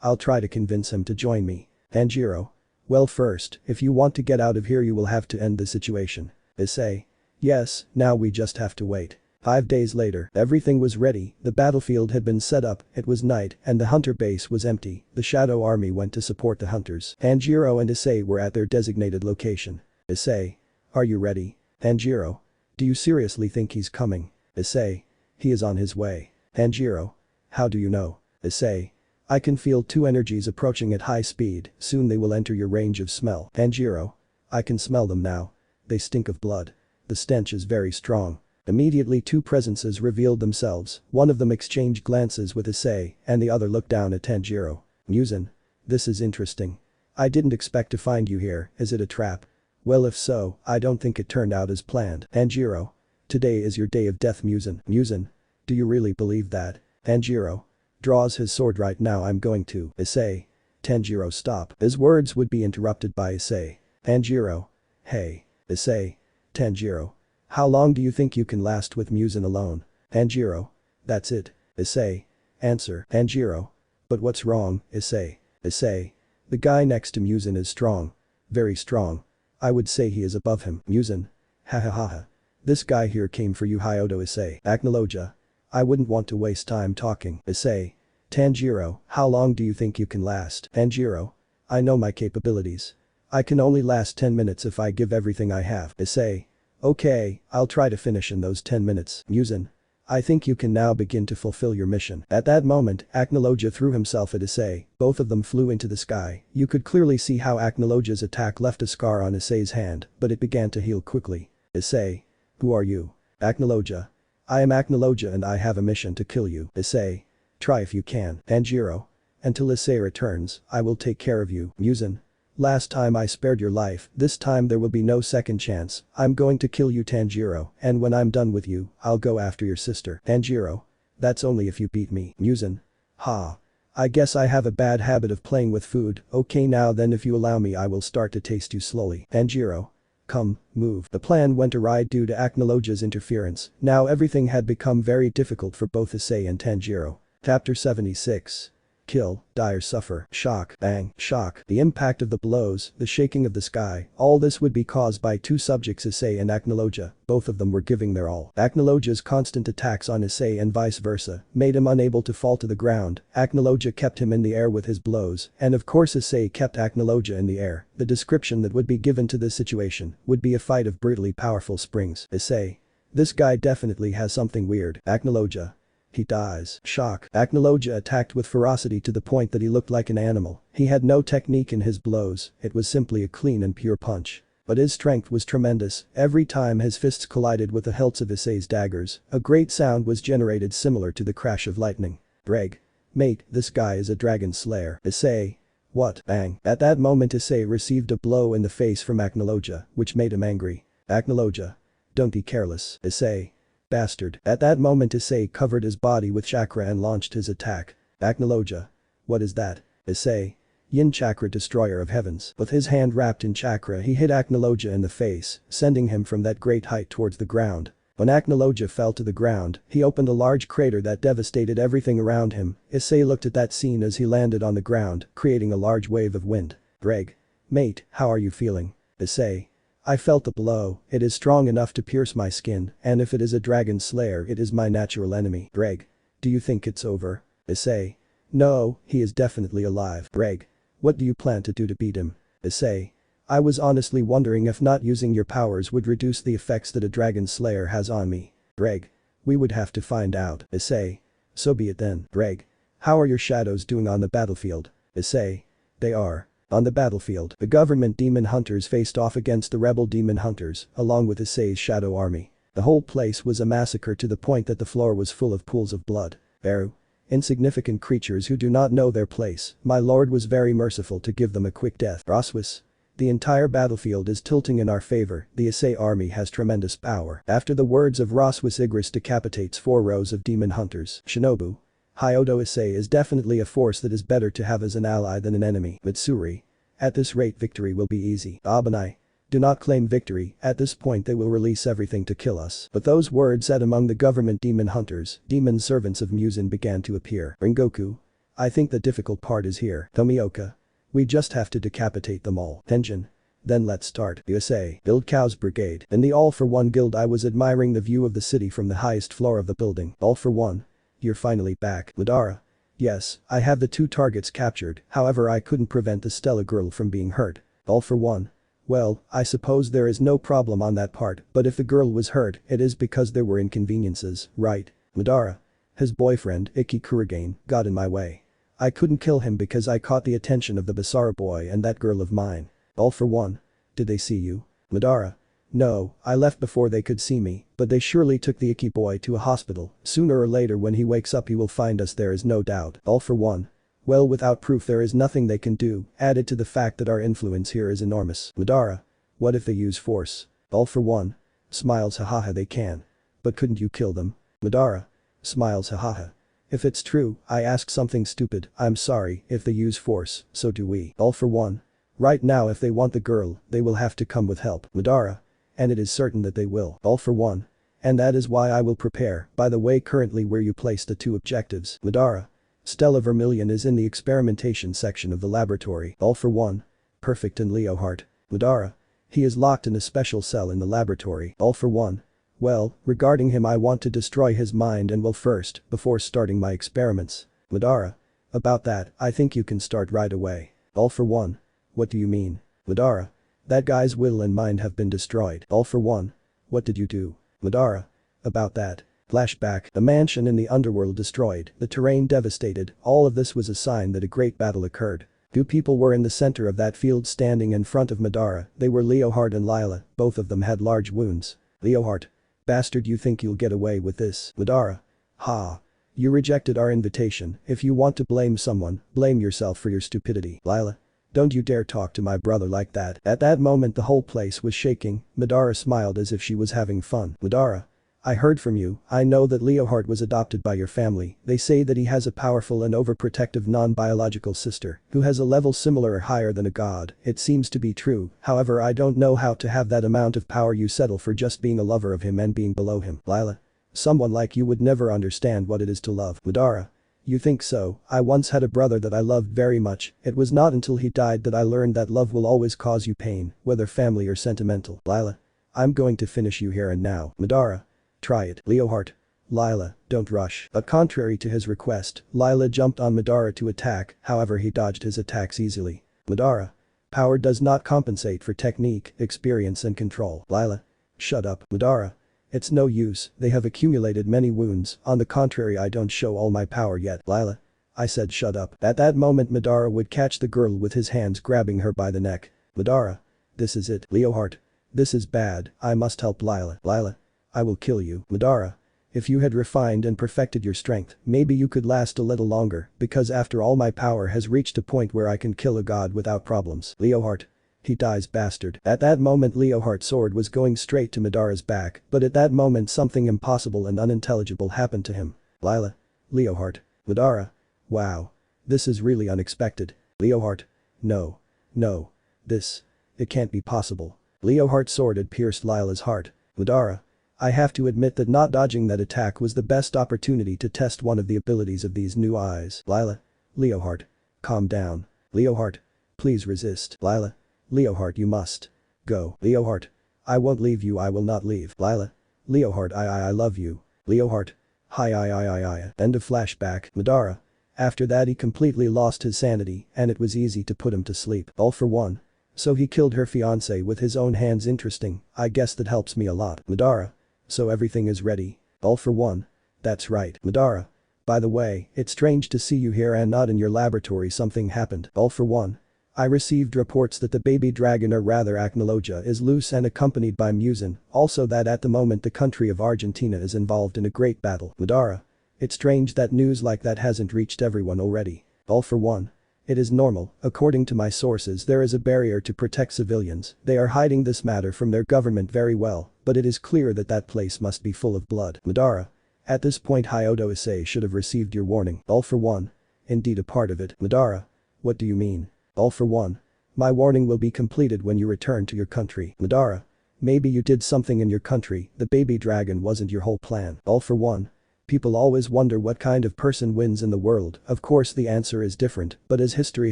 I'll try to convince him to join me. Tanjiro. Well, first, if you want to get out of here you will have to end the situation. Issei. Yes, now we just have to wait. 5 days later, everything was ready, the battlefield had been set up, it was night, and the hunter base was empty. The shadow army went to support the hunters. Tanjiro and Issei were at their designated location. Issei. Are you ready? Tanjiro. Do you seriously think he's coming? Issei. He is on his way. Tanjiro. How do you know? Issei. I can feel two energies approaching at high speed, soon they will enter your range of smell. Tanjiro. I can smell them now. They stink of blood. The stench is very strong. Immediately two presences revealed themselves, one of them exchanged glances with Issei, and the other looked down at Tanjiro. Muzan. This is interesting. I didn't expect to find you here, is it a trap? Well if so, I don't think it turned out as planned. Tanjiro. Today is your day of death Muzan. Muzan. Do you really believe that? Tanjiro. Draws his sword right now I'm going to. Issei. Tanjiro stop. His words would be interrupted by Issei. Tanjiro. Hey. Issei. Tanjiro. How long do you think you can last with Muzan alone? Tanjiro. That's it. Issei. Answer. Tanjiro. But what's wrong, Issei? Issei. The guy next to Muzan is strong. Very strong. I would say he is above him. Muzan. Ha ha ha ha. This guy here came for you Hyoudou Issei. Aknologia. I wouldn't want to waste time talking. Issei. Tanjiro. How long do you think you can last? Tanjiro. I know my capabilities. I can only last 10 minutes if I give everything I have. Issei. Okay, I'll try to finish in those 10 minutes. Muzan. I think you can now begin to fulfill your mission. At that moment, Aknologia threw himself at Issei, both of them flew into the sky. You could clearly see how Aknologia's attack left a scar on Issei's hand, but it began to heal quickly. Issei. Who are you? Aknologia. I am Aknologia and I have a mission to kill you. Issei. Try if you can. Tanjiro. Until Issei returns, I will take care of you. Muzan. Last time I spared your life, this time there will be no second chance. I'm going to kill you Tanjiro, and when I'm done with you, I'll go after your sister. Tanjiro. That's only if you beat me. Muzan. Ha. I guess I have a bad habit of playing with food, okay now then if you allow me I will start to taste you slowly. Tanjiro. Come, move. The plan went awry due to Aknologia's interference, now everything had become very difficult for both Issei and Tanjiro. Chapter 76. Kill, die or suffer, shock, bang, shock, the impact of the blows, the shaking of the sky, all this would be caused by two subjects Issei and Aknologia, both of them were giving their all. Aknologia's constant attacks on Issei and vice versa made him unable to fall to the ground, Aknologia kept him in the air with his blows, and of course Issei kept Aknologia in the air. The description that would be given to this situation would be a fight of brutally powerful springs. Issei. This guy definitely has something weird. Aknologia. He dies. Shock. Aknologia attacked with ferocity to the point that he looked like an animal. He had no technique in his blows, it was simply a clean and pure punch. But his strength was tremendous, every time his fists collided with the hilts of Issei's daggers, a great sound was generated similar to the crash of lightning. Greg. Mate, this guy is a dragon slayer. Issei. What? Bang. At that moment Issei received a blow in the face from Aknologia, which made him angry. Aknologia. Don't be careless. Issei. Bastard. At that moment Issei covered his body with chakra and launched his attack. Aknologia. What is that? Issei. Yin chakra destroyer of heavens. With his hand wrapped in chakra he hit Aknologia in the face, sending him from that great height towards the ground. When Aknologia fell to the ground, he opened a large crater that devastated everything around him. Issei looked at that scene as he landed on the ground, creating a large wave of wind. Greg. Mate, how are you feeling? Issei. I felt the blow, it is strong enough to pierce my skin, and if it is a dragon slayer it is my natural enemy. Greg. Do you think it's over? Issei. No, he is definitely alive. Greg. What do you plan to do to beat him? Issei. I was honestly wondering if not using your powers would reduce the effects that a dragon slayer has on me. Greg. We would have to find out. Issei. So be it then. Greg. How are your shadows doing on the battlefield? Issei. They are. On the battlefield, the government demon hunters faced off against the rebel demon hunters, along with Issei's shadow army. The whole place was a massacre to the point that the floor was full of pools of blood. Eru. Insignificant creatures who do not know their place, my lord was very merciful to give them a quick death. Roswis. The entire battlefield is tilting in our favor, the Issei army has tremendous power. After the words of Roswis Igris decapitates 4 rows of demon hunters. Shinobu. Hyoudou Issei is definitely a force that is better to have as an ally than an enemy. Mitsuri. At this rate victory will be easy. Abanai. Do not claim victory, at this point they will release everything to kill us. But those words said among the government demon hunters, demon servants of Muzan began to appear. Rengoku. I think the difficult part is here. Tomioka. We just have to decapitate them all. Tenjin. Then let's start. Issei. Build Cows Brigade. In the All for One guild I was admiring the view of the city from the highest floor of the building. All for One. You're finally back. Madara. Yes, I have the 2 targets captured, however I couldn't prevent the Stella girl from being hurt. All for One. Well, I suppose there is no problem on that part, but if the girl was hurt, it is because there were inconveniences, right? Madara. His boyfriend, Ikki Kurigane, got in my way. I couldn't kill him because I caught the attention of the Basara boy and that girl of mine. All for One. Did they see you? Madara. No, I left before they could see me, but they surely took the Ikki boy to a hospital. Sooner or later when he wakes up he will find us, there is no doubt. All for One. Well, without proof there is nothing they can do, added to the fact that our influence here is enormous. Madara. What if they use force? All for One. Smiles, hahaha, they can. But couldn't you kill them? Madara. Smiles, hahaha. If it's true, I ask something stupid, I'm sorry, if they use force, so do we. All for One. Right now if they want the girl, they will have to come with help. Madara. And it is certain that they will. All for One. And that is why I will prepare. By the way, currently where you place the 2 objectives. Madara. Stella Vermilion is in the experimentation section of the laboratory. All for One. Perfect, and Leohart. Madara. He is locked in a special cell in the laboratory. All for One. Well, regarding him I want to destroy his mind and will first, before starting my experiments. Madara. About that, I think you can start right away. All for One. What do you mean? Madara. That guy's will and mind have been destroyed. All for One. What did you do? Madara. About that. Flashback. The mansion in the underworld destroyed, the terrain devastated, all of this was a sign that a great battle occurred. 2 people were in the center of that field standing in front of Madara, they were Leohart and Lila, both of them had large wounds. Leohart. Bastard, you think you'll get away with this? Madara. Ha. You rejected our invitation, if you want to blame someone, blame yourself for your stupidity. Lila. Don't you dare talk to my brother like that. At that moment the whole place was shaking, Madara smiled as if she was having fun. Madara. I heard from you, I know that Leohart was adopted by your family, they say that he has a powerful and overprotective non-biological sister, who has a level similar or higher than a god, it seems to be true, however I don't know how to have that amount of power. You settle for just being a lover of him and being below him. Lila. Someone like you would never understand what it is to love. Madara. You think so? I once had a brother that I loved very much, it was not until he died that I learned that love will always cause you pain, whether family or sentimental. Lila. I'm going to finish you here and now. Madara. Try it. Leohart. Lila, don't rush. But contrary to his request, Lila jumped on Madara to attack, however he dodged his attacks easily. Madara. Power does not compensate for technique, experience and control. Lila. Shut up. Madara. It's no use, they have accumulated many wounds, on the contrary I don't show all my power yet. Lila. I said shut up. At that moment Madara would catch the girl with his hands grabbing her by the neck. Madara. This is it. Leohart. This is bad, I must help Lila. Lila. I will kill you. Madara. If you had refined and perfected your strength, maybe you could last a little longer, because after all my power has reached a point where I can kill a god without problems. Leohart. He dies, bastard. At that moment Leohart's sword was going straight to Madara's back, but at that moment something impossible and unintelligible happened to him. Lila. Leohart. Madara. Wow. This is really unexpected. Leohart. No. No. This. It can't be possible. Leohart's sword had pierced Lila's heart. Madara. I have to admit that not dodging that attack was the best opportunity to test one of the abilities of these new eyes. Lila. Leohart. Calm down. Leohart. Please resist. Lila. Leohart, you must. Go. Leohart. I won't leave you, I will not leave. Lila. Leohart, I love you. Leohart. I. End of flashback. Madara. After that he completely lost his sanity and it was easy to put him to sleep. All for one. So he killed her fiancé with his own hands. Interesting, I guess that helps me a lot. Madara. So everything is ready. All for one. That's right. Madara. By the way, it's strange to see you here and not in your laboratory. Something happened. All for one. I received reports that the baby dragon, or rather Akenoedit, is loose and accompanied by Musin, also that at the moment the country of Argentina is involved in a great battle. Madara. It's strange that news like that hasn't reached everyone already. All for one. It is normal, according to my sources there is a barrier to protect civilians, they are hiding this matter from their government very well, but it is clear that that place must be full of blood. Madara. At this point Issei should have received your warning. All for one. Indeed a part of it. Madara. What do you mean? All for one. My warning will be completed when you return to your country. Madara. Maybe you did something in your country, the baby dragon wasn't your whole plan. All for one. People always wonder what kind of person wins in the world. Of course the answer is different, but as history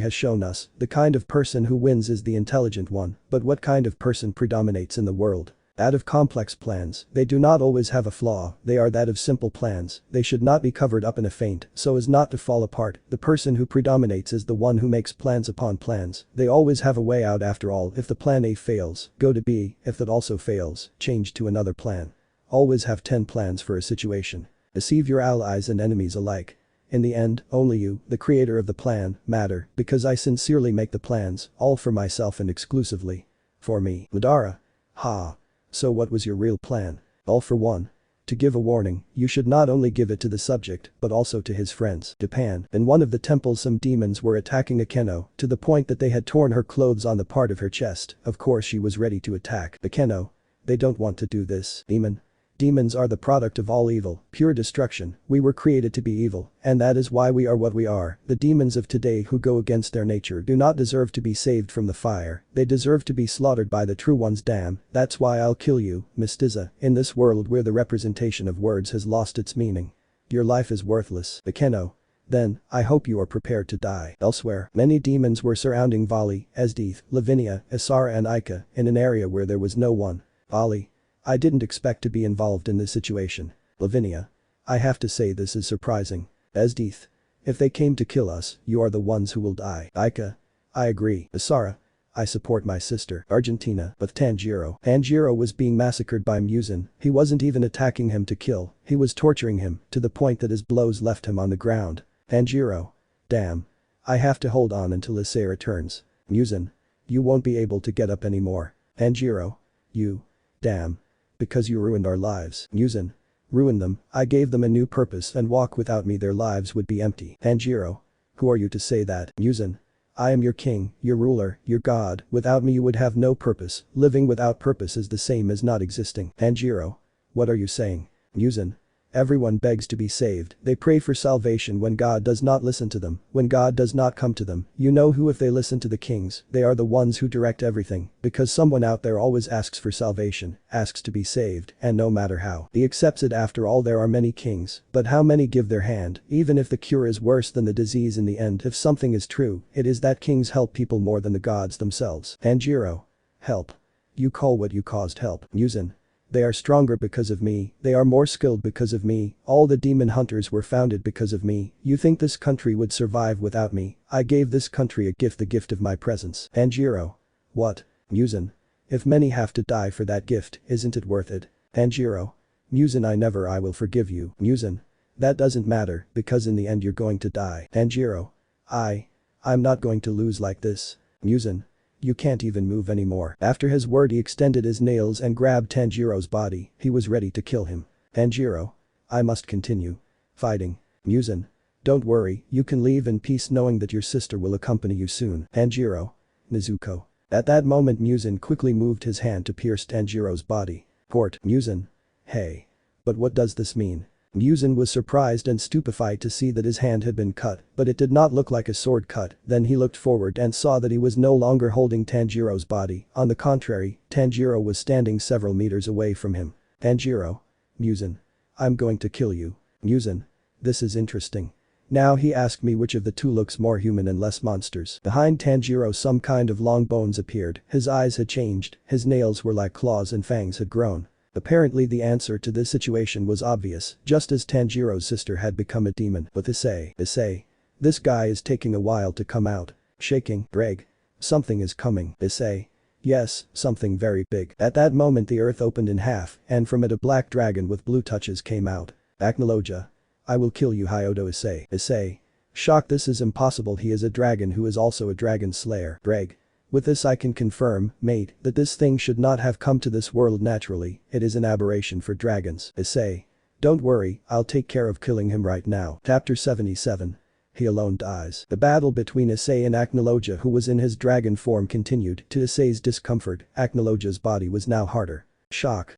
has shown us, the kind of person who wins is the intelligent one. But what kind of person predominates in the world? That of complex plans. They do not always have a flaw, they are that of simple plans. They should not be covered up in a feint so as not to fall apart. The person who predominates is the one who makes plans upon plans. They always have a way out after all. If the plan A fails, go to B. If that also fails, change to another plan. Always have 10 plans for a situation. Deceive your allies and enemies alike. In the end, only you, the creator of the plan, matter, because I sincerely make the plans, all for myself and exclusively for me. Madara. Ha. So what was your real plan? All for one. To give a warning, you should not only give it to the subject, but also to his friends. Japan. In one of the temples some demons were attacking Akeno, to the point that they had torn her clothes on the part of her chest. Of course she was ready to attack. Akeno. They don't want to do this. Demon. Demons are the product of all evil, pure destruction. We were created to be evil, and that is why we are what we are. The demons of today who go against their nature do not deserve to be saved from the fire. They deserve to be slaughtered by the true ones. Damn, that's why I'll kill you, Mestiza. In this world where the representation of words has lost its meaning, your life is worthless. Akeno. Then, I hope you are prepared to die. Elsewhere, many demons were surrounding Vali, Esdeath, Lavinia, Isara and Ika in an area where there was no one. Vali. I didn't expect to be involved in this situation. Lavinia. I have to say this is surprising. Esdeath. If they came to kill us, you are the ones who will die. Ika. I agree. Isara. I support my sister. Argentina. But Tanjiro. Tanjiro was being massacred by Muzan. He wasn't even attacking him to kill, he was torturing him, to the point that his blows left him on the ground. Tanjiro. Damn. I have to hold on until Issei returns. Muzan. You won't be able to get up anymore. Tanjiro. You. Damn. Because you ruined our lives. Muzan. Ruin them, I gave them a new purpose and walk without me their lives would be empty. Tanjiro. Who are you to say that? Muzan. I am your king, your ruler, your god. Without me you would have no purpose. Living without purpose is the same as not existing. Tanjiro. What are you saying? Muzan. Everyone begs to be saved. They pray for salvation when God does not listen to them, when God does not come to them. You know who if they listen to the kings, they are the ones who direct everything, because someone out there always asks for salvation, asks to be saved, and no matter how, he accepts it. After all there are many kings, but how many give their hand, even if the cure is worse than the disease in the end. If something is true, it is that kings help people more than the gods themselves. Tanjiro. Help. You call what you caused help. Muzan. They are stronger because of me, they are more skilled because of me, all the demon hunters were founded because of me. You think this country would survive without me? I gave this country a gift, the gift of my presence. Tanjiro. What? Muzan. If many have to die for that gift, isn't it worth it? Tanjiro. Muzan, I will forgive you. Muzan. That doesn't matter, because in the end you're going to die. Tanjiro. I'm not going to lose like this. Muzan. You can't even move anymore. After his word he extended his nails and grabbed Tanjiro's body, he was ready to kill him. Tanjiro. I must continue fighting. Muzan. Don't worry, you can leave in peace knowing that your sister will accompany you soon. Tanjiro. Nezuko. At that moment Muzan quickly moved his hand to pierce Tanjiro's body. Port. Muzan. Hey. But what does this mean? Muzan was surprised and stupefied to see that his hand had been cut, but it did not look like a sword cut. Then he looked forward and saw that he was no longer holding Tanjiro's body. On the contrary, Tanjiro was standing several meters away from him. Tanjiro. Muzan. I'm going to kill you. Muzan. This is interesting. Now he asked me which of the two looks more human and less monsters. Behind Tanjiro some kind of long bones appeared, his eyes had changed, his nails were like claws and fangs had grown. Apparently the answer to this situation was obvious, just as Tanjiro's sister had become a demon. But Issei. This guy is taking a while to come out. Shaking. Greg. Something is coming. Issei. Yes, something very big. At that moment the earth opened in half, and from it a black dragon with blue touches came out. Aknologia. I will kill you, Hyoudou Issei. Issei. Shock, this is impossible, he is a dragon who is also a dragon slayer. Greg. With this I can confirm, mate, that this thing should not have come to this world naturally, it is an aberration for dragons. Issei. Don't worry, I'll take care of killing him right now. Chapter 77. He alone dies. The battle between Issei and Aknologia, who was in his dragon form, continued. To Issei's discomfort, Aknologia's body was now harder. Shock,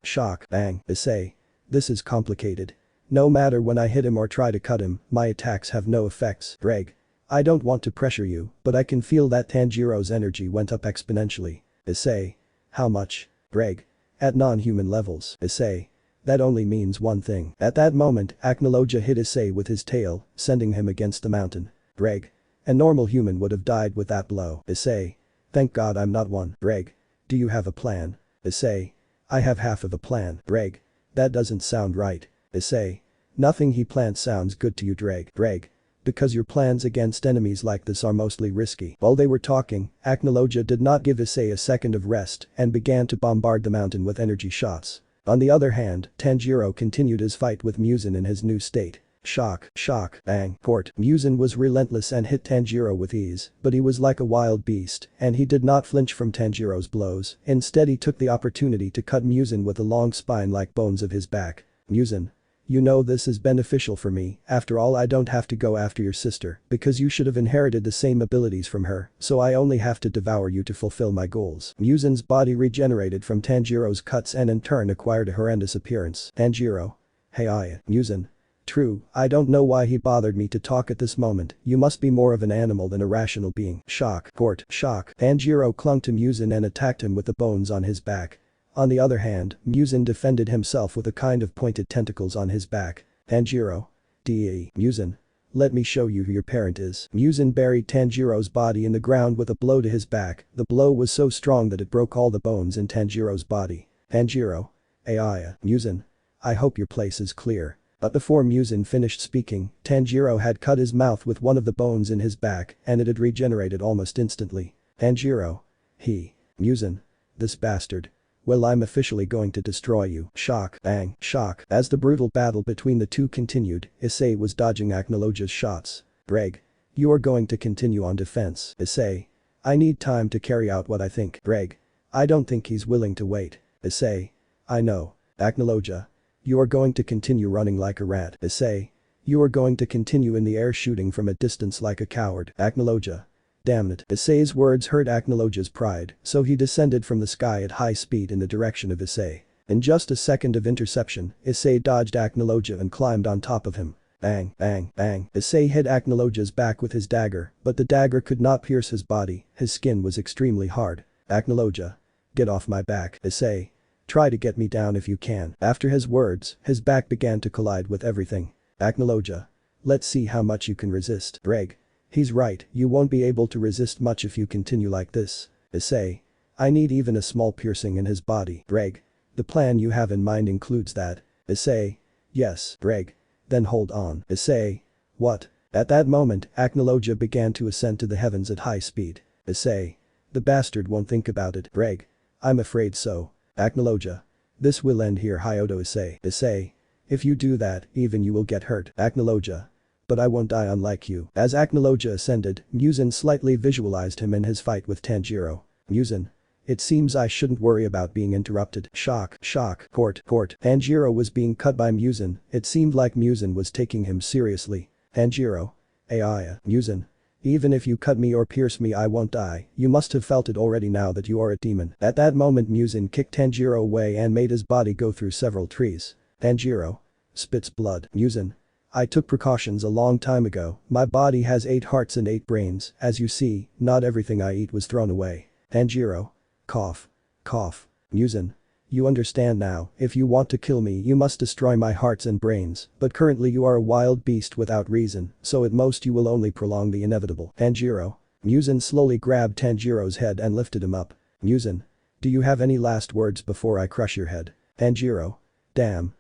bang. Issei. This is complicated. No matter when I hit him or try to cut him, my attacks have no effects. Greg. I don't want to pressure you, but I can feel that Tanjiro's energy went up exponentially. Issei. How much? Greg. At non-human levels. Issei. That only means one thing. At that moment, Aknologia hit Issei with his tail, sending him against the mountain. Greg. A normal human would have died with that blow. Issei. Thank God I'm not one. Greg. Do you have a plan? Issei. I have half of a plan. Greg. That doesn't sound right. Issei. Nothing he plans sounds good to you, Greg. Greg. Because your plans against enemies like this are mostly risky. While they were talking, Aknologia did not give Issei a second of rest and began to bombard the mountain with energy shots. On the other hand, Tanjiro continued his fight with Muzan in his new state. Shock, shock, bang, port. Muzan was relentless and hit Tanjiro with ease, but he was like a wild beast, and he did not flinch from Tanjiro's blows. Instead he took the opportunity to cut Muzan with the long spine-like bones of his back. Muzan. You know this is beneficial for me, after all I don't have to go after your sister, because you should have inherited the same abilities from her, so I only have to devour you to fulfill my goals. Muzan's body regenerated from Tanjiro's cuts and in turn acquired a horrendous appearance. Tanjiro. Hey Muzan. True, I don't know why he bothered me to talk at this moment, you must be more of an animal than a rational being. Shock, port, shock. Tanjiro clung to Muzan and attacked him with the bones on his back. On the other hand, Muzan defended himself with a kind of pointed tentacles on his back. Tanjiro. Muzan. Let me show you who your parent is. Muzan buried Tanjiro's body in the ground with a blow to his back. The blow was so strong that it broke all the bones in Tanjiro's body. Tanjiro. Muzan. I hope your place is clear. But before Muzan finished speaking, Tanjiro had cut his mouth with one of the bones in his back and it had regenerated almost instantly. Tanjiro. Muzan. This bastard. Well, I'm officially going to destroy you. Shock, bang, shock. As the brutal battle between the two continued, Issei was dodging Aknologia's shots. Greg. You are going to continue on defense. Issei. I need time to carry out what I think. Greg. I don't think he's willing to wait. Issei. I know. Aknologia. You are going to continue running like a rat. Issei. You are going to continue in the air shooting from a distance like a coward. Aknologia. Damn it. Issei's words hurt Aknologia's pride, so he descended from the sky at high speed in the direction of Issei. In just a second of interception, Issei dodged Aknologia and climbed on top of him. Bang, bang, bang. Issei hit Aknologia's back with his dagger, but the dagger could not pierce his body, his skin was extremely hard. Aknologia. Get off my back. Issei. Try to get me down if you can. After his words, his back began to collide with everything. Aknologia. Let's see how much you can resist. Greg. He's right, you won't be able to resist much if you continue like this. Issei. I need even a small piercing in his body. Greg. The plan you have in mind includes that. Issei. Yes. Greg. Then hold on. Issei. What? At that moment, Aknologia began to ascend to the heavens at high speed. Issei. The bastard won't think about it. Greg. I'm afraid so. Aknologia. This will end here, Hyoudou Issei. Issei. If you do that, even you will get hurt. Aknologia. But I won't die unlike you. As Aknologia ascended, Muzan slightly visualized him in his fight with Tanjiro. Muzan. It seems I shouldn't worry about being interrupted. Shock, shock, port. Tanjiro was being cut by Muzan, it seemed like Muzan was taking him seriously. Tanjiro. Muzan. Even if you cut me or pierce me I won't die, you must have felt it already now that you are a demon. At that moment Muzan kicked Tanjiro away and made his body go through several trees. Tanjiro. Spits blood. Muzan. I took precautions a long time ago, my body has 8 hearts and 8 brains, as you see, not everything I eat was thrown away. Tanjiro. Cough. Cough. Muzan. You understand now, if you want to kill me you must destroy my hearts and brains, but currently you are a wild beast without reason, so at most you will only prolong the inevitable. Tanjiro. Muzan slowly grabbed Tanjiro's head and lifted him up. Muzan. Do you have any last words before I crush your head? Tanjiro. Damn.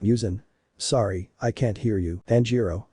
Muzan. Sorry, I can't hear you. Tanjiro.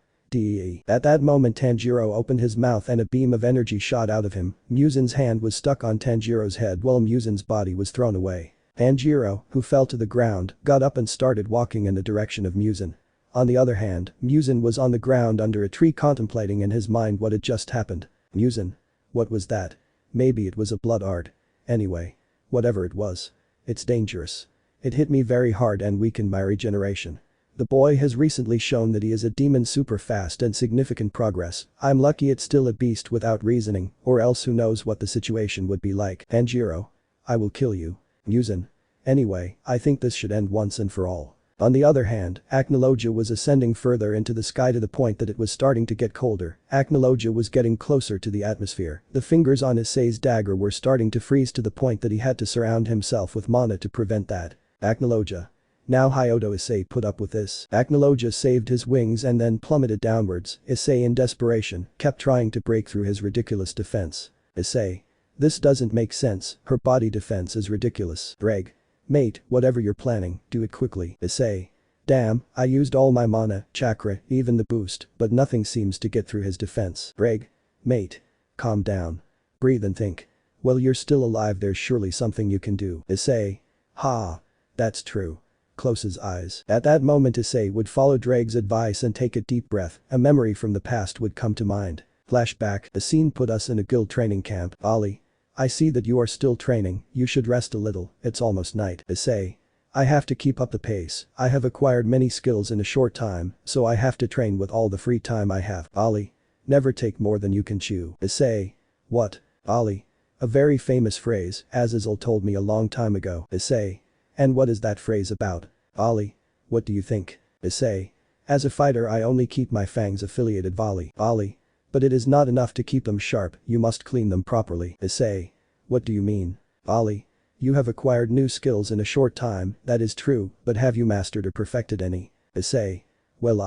At that moment Tanjiro opened his mouth and a beam of energy shot out of him. Muzan's hand was stuck on Tanjiro's head while Muzan's body was thrown away. Tanjiro, who fell to the ground, got up and started walking in the direction of Muzan. On the other hand, Muzan was on the ground under a tree contemplating in his mind what had just happened. Muzan. What was that? Maybe it was a blood art. Anyway. Whatever it was. It's dangerous. It hit me very hard and weakened my regeneration. The boy has recently shown that he is a demon super fast and significant progress. I'm lucky it's still a beast without reasoning, or else who knows what the situation would be like. Tanjiro. I will kill you. Muzan. Anyway, I think this should end once and for all. On the other hand, Aknologia was ascending further into the sky to the point that it was starting to get colder. Aknologia was getting closer to the atmosphere. The fingers on Issei's dagger were starting to freeze to the point that he had to surround himself with mana to prevent that. Aknologia. Now Issei put up with this. Akenoedit saved his wings and then plummeted downwards. Issei in desperation kept trying to break through his ridiculous defense. Issei. This doesn't make sense, her body defense is ridiculous. Reg. Mate, whatever you're planning, do it quickly. Issei. Damn, I used all my mana, chakra, even the boost, but nothing seems to get through his defense. Reg. Mate. Calm down. Breathe and think. Well, you're still alive, there's surely something you can do. Issei. Ha. That's true. Close his eyes. At that moment Issei would follow Drake's advice and take a deep breath, a memory from the past would come to mind. Flashback, the scene put us in a guild training camp. Ollie. I see that you are still training, you should rest a little, it's almost night. Issei. I have to keep up the pace, I have acquired many skills in a short time, so I have to train with all the free time I have. Ollie. Never take more than you can chew. Issei. What? Ollie. A very famous phrase, Azazel told me a long time ago. Issei. And what is that phrase about? Ollie. What do you think? Issei. As a fighter I only keep my fangs affiliated volley. Ollie. But it is not enough to keep them sharp, you must clean them properly. Issei. What do you mean? Ollie. You have acquired new skills in a short time, that is true, but have you mastered or perfected any? Issei. Well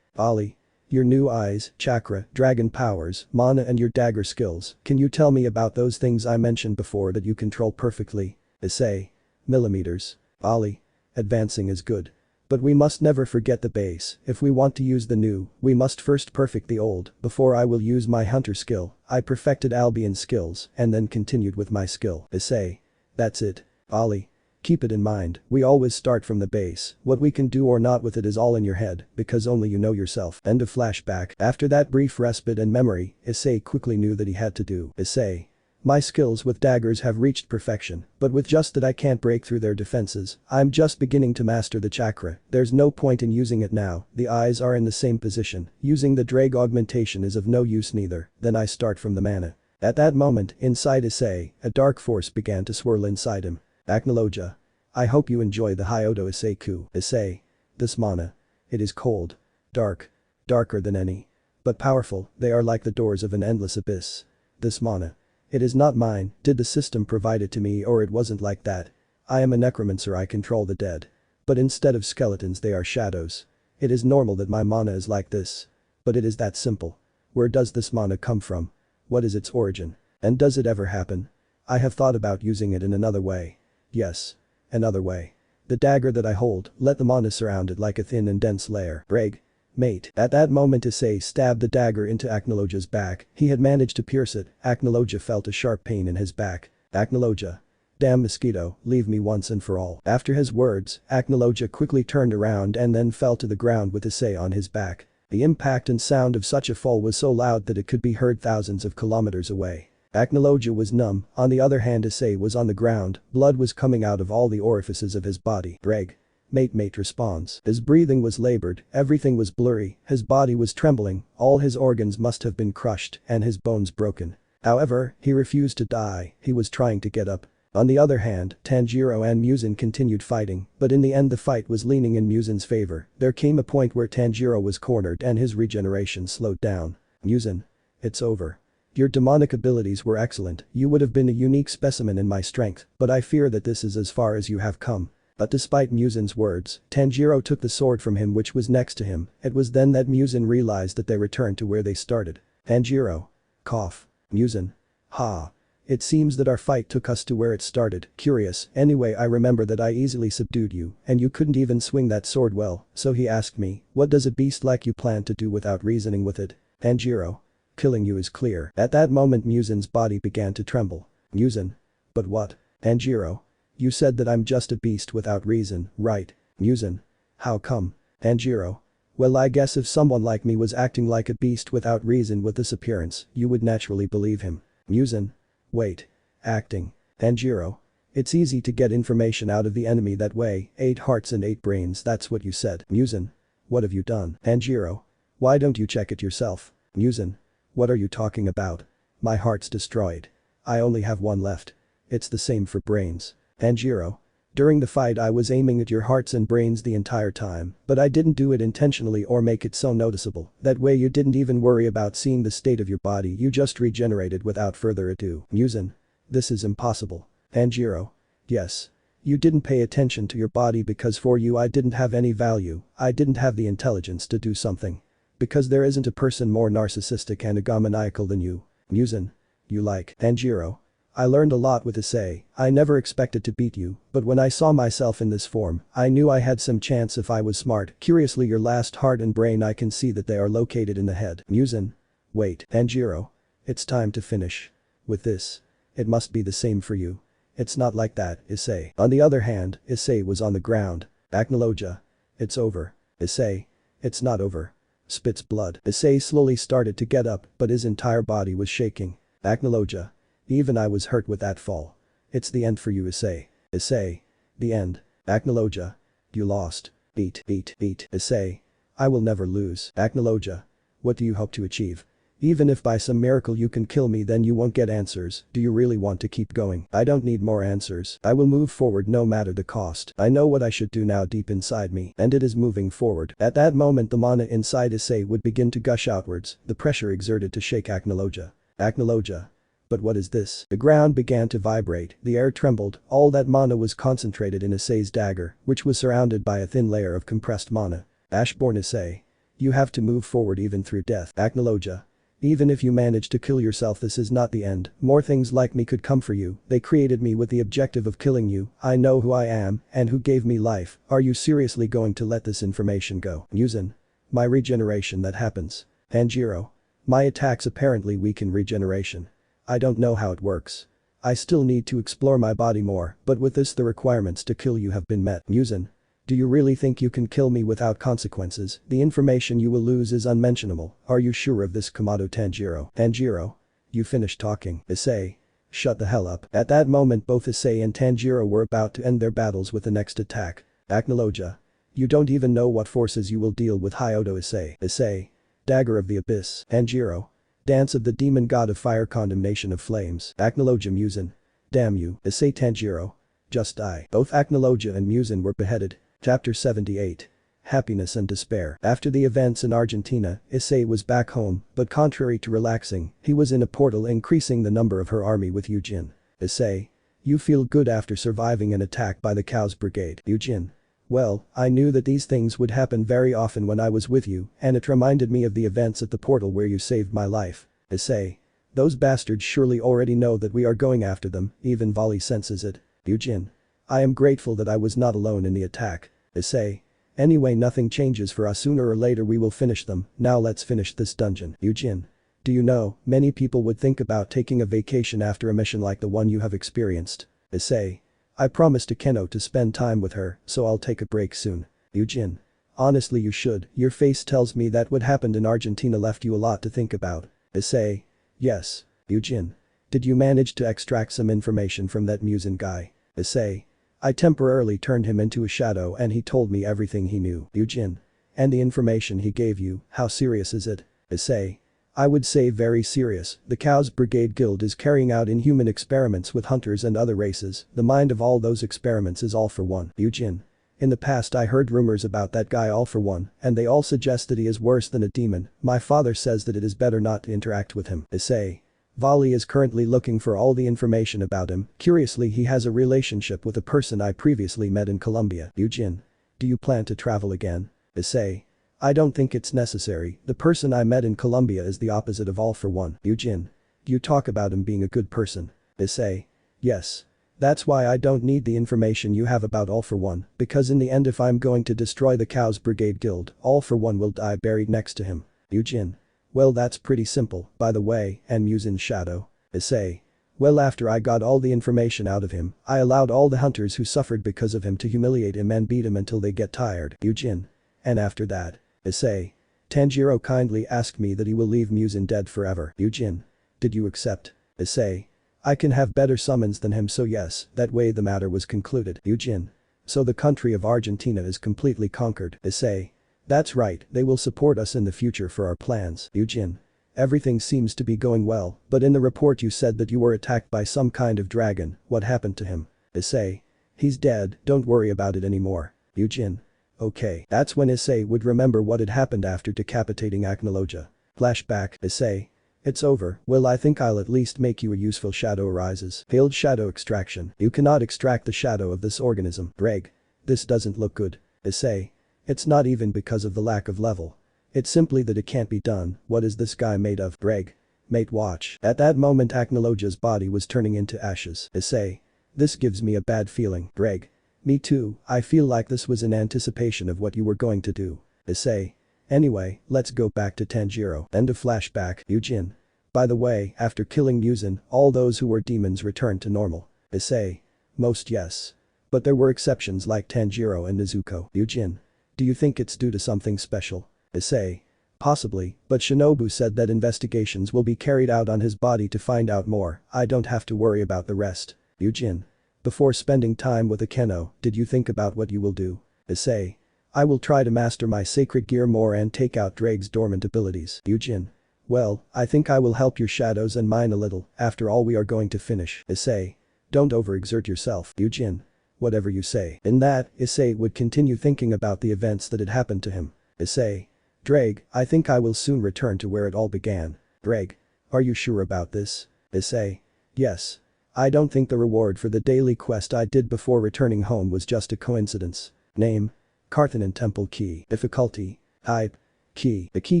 Ollie. Your new eyes, chakra, dragon powers, mana and your dagger skills, can you tell me about those things I mentioned before that you control perfectly? Issei. Millimeters. Ollie. Advancing is good. But we must never forget the base, if we want to use the new, we must first perfect the old, before I will use my hunter skill, I perfected Albion's skills, and then continued with my skill. Issei. That's it. Ollie. Keep it in mind, we always start from the base, what we can do or not with it is all in your head, because only you know yourself. End of flashback. After that brief respite and memory, Issei quickly knew that he had to do. Issei. My skills with daggers have reached perfection, but with just that I can't break through their defenses, I'm just beginning to master the chakra, there's no point in using it now, the eyes are in the same position, using the drag augmentation is of no use neither, then I start from the mana. At that moment, inside Issei, a dark force began to swirl inside him. Akenoedit. I hope you enjoy the highschooldxd Issei-ku. Issei. This mana. It is cold. Dark. Darker than any. But powerful, they are like the doors of an endless abyss. This mana. It is not mine, did the system provide it to me or it wasn't like that. I am a necromancer, I control the dead. But instead of skeletons they are shadows. It is normal that my mana is like this. But it is that simple. Where does this mana come from? What is its origin? And does it ever happen? I have thought about using it in another way. Yes. Another way. The dagger that I hold, let the mana surround it like a thin and dense layer. Reg. Mate. At that moment Issei stabbed the dagger into Akenoedit's back, he had managed to pierce it, Akenoedit felt a sharp pain in his back. Akenoedit. Damn mosquito, leave me once and for all. After his words, Akenoedit quickly turned around and then fell to the ground with Issei on his back. The impact and sound of such a fall was so loud that it could be heard thousands of kilometers away. Akenoedit was numb, on the other hand Issei was on the ground, blood was coming out of all the orifices of his body. Reg. Mate responds. His breathing was labored, everything was blurry, his body was trembling, all his organs must have been crushed and his bones broken. However, he refused to die, he was trying to get up. On the other hand, Tanjiro and Muzan continued fighting, but in the end the fight was leaning in Muzan's favor. There came a point where Tanjiro was cornered and his regeneration slowed down. Muzan. It's over. Your demonic abilities were excellent, you would have been a unique specimen in my strength, but I fear that this is as far as you have come. But despite Muzan's words, Tanjiro took the sword from him which was next to him, it was then that Muzan realized that they returned to where they started. Tanjiro. Cough. Muzan. Ha. It seems that our fight took us to where it started, curious, anyway I remember that I easily subdued you, and you couldn't even swing that sword well, so he asked me, what does a beast like you plan to do without reasoning with it? Tanjiro. Killing you is clear. At that moment Muzan's body began to tremble. Muzan. But what? Tanjiro. You said that I'm just a beast without reason, right? Muzan. How come? Tanjiro. Well I guess if someone like me was acting like a beast without reason with this appearance, you would naturally believe him. Muzan. Wait. Acting. Tanjiro. It's easy to get information out of the enemy that way, 8 hearts and 8 brains, that's what you said. Muzan. What have you done? Tanjiro. Why don't you check it yourself? Muzan. What are you talking about? My heart's destroyed. I only have one left. It's the same for brains. Tanjiro. During the fight I was aiming at your hearts and brains the entire time, but I didn't do it intentionally or make it so noticeable, that way you didn't even worry about seeing the state of your body, you just regenerated without further ado. Muzan. This is impossible. Tanjiro. Yes. You didn't pay attention to your body because for you I didn't have any value, I didn't have the intelligence to do something. Because there isn't a person more narcissistic and egomaniacal than you. Musin. You like Tanjiro. I learned a lot with Issei, I never expected to beat you, but when I saw myself in this form, I knew I had some chance if I was smart. Curiously your last heart and brain I can see that they are located in the head. Musin. Wait, Tanjiro. It's time to finish. With this. It must be the same for you. It's not like that, Issei. On the other hand, Issei was on the ground. Aknologia. It's over. Issei. It's not over. Spits blood. Issei slowly started to get up, but his entire body was shaking. Aknologia. Even I was hurt with that fall. It's the end for you, Issei. Issei. The end. Aknologia. You lost. Beat. Issei. I will never lose. Aknologia. What do you hope to achieve? Even if by some miracle you can kill me then you won't get answers, do you really want to keep going? I don't need more answers, I will move forward no matter the cost. I know what I should do now deep inside me, and it is moving forward. At that moment the mana inside Issei would begin to gush outwards, the pressure exerted to shake Aknologia. Aknologia. But what is this? The ground began to vibrate, the air trembled, all that mana was concentrated in Issei's dagger, which was surrounded by a thin layer of compressed mana. Ashborn Issei. You have to move forward even through death. Aknologia. Even if you manage to kill yourself this is not the end, more things like me could come for you, they created me with the objective of killing you, I know who I am, and who gave me life, are you seriously going to let this information go? Musin. My regeneration that happens. Tanjiro. My attacks apparently weaken regeneration. I don't know how it works. I still need to explore my body more, but with this the requirements to kill you have been met. Musin. Do you really think you can kill me without consequences? The information you will lose is unmentionable. Are you sure of this, Komodo Tanjiro? Tanjiro. You finished talking. Issei. Shut the hell up. At that moment both Issei and Tanjiro were about to end their battles with the next attack. Aknologia. You don't even know what forces you will deal with. Hyoudou Issei. Issei. Dagger of the Abyss. Tanjiro. Dance of the Demon God of Fire. Condemnation of Flames. Aknologia Musin. Damn you. Issei. Tanjiro. Just die. Both Aknologia and Musin were beheaded. Chapter 78. Happiness and Despair. After the events in Argentina, Issei was back home, but contrary to relaxing, he was in a portal increasing the number of her army with Eugene. Issei. You feel good after surviving an attack by the Cows Brigade. Eugene. Well, I knew that these things would happen very often when I was with you, and it reminded me of the events at the portal where you saved my life. Issei. Those bastards surely already know that we are going after them, even Volley senses it. Eugene. I am grateful that I was not alone in the attack. Issei. Anyway nothing changes for us, sooner or later we will finish them, now let's finish this dungeon. Eugene. Do you know, many people would think about taking a vacation after a mission like the one you have experienced. Issei. I promised Akeno to spend time with her, so I'll take a break soon. Eugene. Honestly you should, your face tells me that what happened in Argentina left you a lot to think about. Issei. Yes. Eugene. Did you manage to extract some information from that Musin guy? Issei. I temporarily turned him into a shadow and he told me everything he knew. Eugene. And the information he gave you, how serious is it? Issei. I would say very serious. The Cows Brigade Guild is carrying out inhuman experiments with hunters and other races, the mind of all those experiments is All for One. Eugene. In the past I heard rumors about that guy All for One, and they all suggest that he is worse than a demon. My father says that it is better not to interact with him. Issei. Volley is currently looking for all the information about him, curiously he has a relationship with a person I previously met in Colombia. Eugene. Do you plan to travel again? Issei. I don't think it's necessary, the person I met in Colombia is the opposite of All for One. Eugene. You talk about him being a good person. Issei. Yes. That's why I don't need the information you have about All for One, because in the end if I'm going to destroy the Cows Brigade Guild, All for One will die buried next to him. Eugene. Well that's pretty simple, by the way, and Musin's shadow. Issei. Well after I got all the information out of him, I allowed all the hunters who suffered because of him to humiliate him and beat him until they get tired. Eugene. And after that. Issei. Tanjiro kindly asked me that he will leave Musin dead forever. Eugene. Did you accept? Issei. I can have better summons than him so yes, that way the matter was concluded. Eugene. So the country of Argentina is completely conquered. Issei. That's right, they will support us in the future for our plans. Eugene. Everything seems to be going well, but in the report you said that you were attacked by some kind of dragon, what happened to him? Issei. He's dead, don't worry about it anymore. Eugene. Okay. That's when Issei would remember what had happened after decapitating Aknologia. Flashback. Issei. It's over. Well, I think I'll at least make you a useful shadow arises. Failed shadow extraction. You cannot extract the shadow of this organism. Greg. This doesn't look good. Issei. It's not even because of the lack of level. It's simply that it can't be done. What is this guy made of? Greg. Mate, watch. At that moment Aknologia's body was turning into ashes. Issei. This gives me a bad feeling. Greg. Me too, I feel like this was in anticipation of what you were going to do. Issei. Anyway, let's go back to Tanjiro. End of flashback. Yujin. By the way, after killing Muzan, all those who were demons returned to normal. Issei. Most yes. But there were exceptions like Tanjiro and Nezuko. Yujin. Do you think it's due to something special? Issei. Possibly, but Shinobu said that investigations will be carried out on his body to find out more. I don't have to worry about the rest. Yujin. Before spending time with Akeno, did you think about what you will do? Issei. I will try to master my sacred gear more and take out Drake's dormant abilities. Yujin. Well, I think I will help your shadows and mine a little, after all we are going to finish. Issei. Don't overexert yourself. Yujin. Whatever you say. In that, Issei would continue thinking about the events that had happened to him. Issei. Drake, I think I will soon return to where it all began. Drake. Are you sure about this? Issei. Yes. I don't think the reward for the daily quest I did before returning home was just a coincidence. Name. Carthanon Temple Key. Difficulty. Type. Key. The key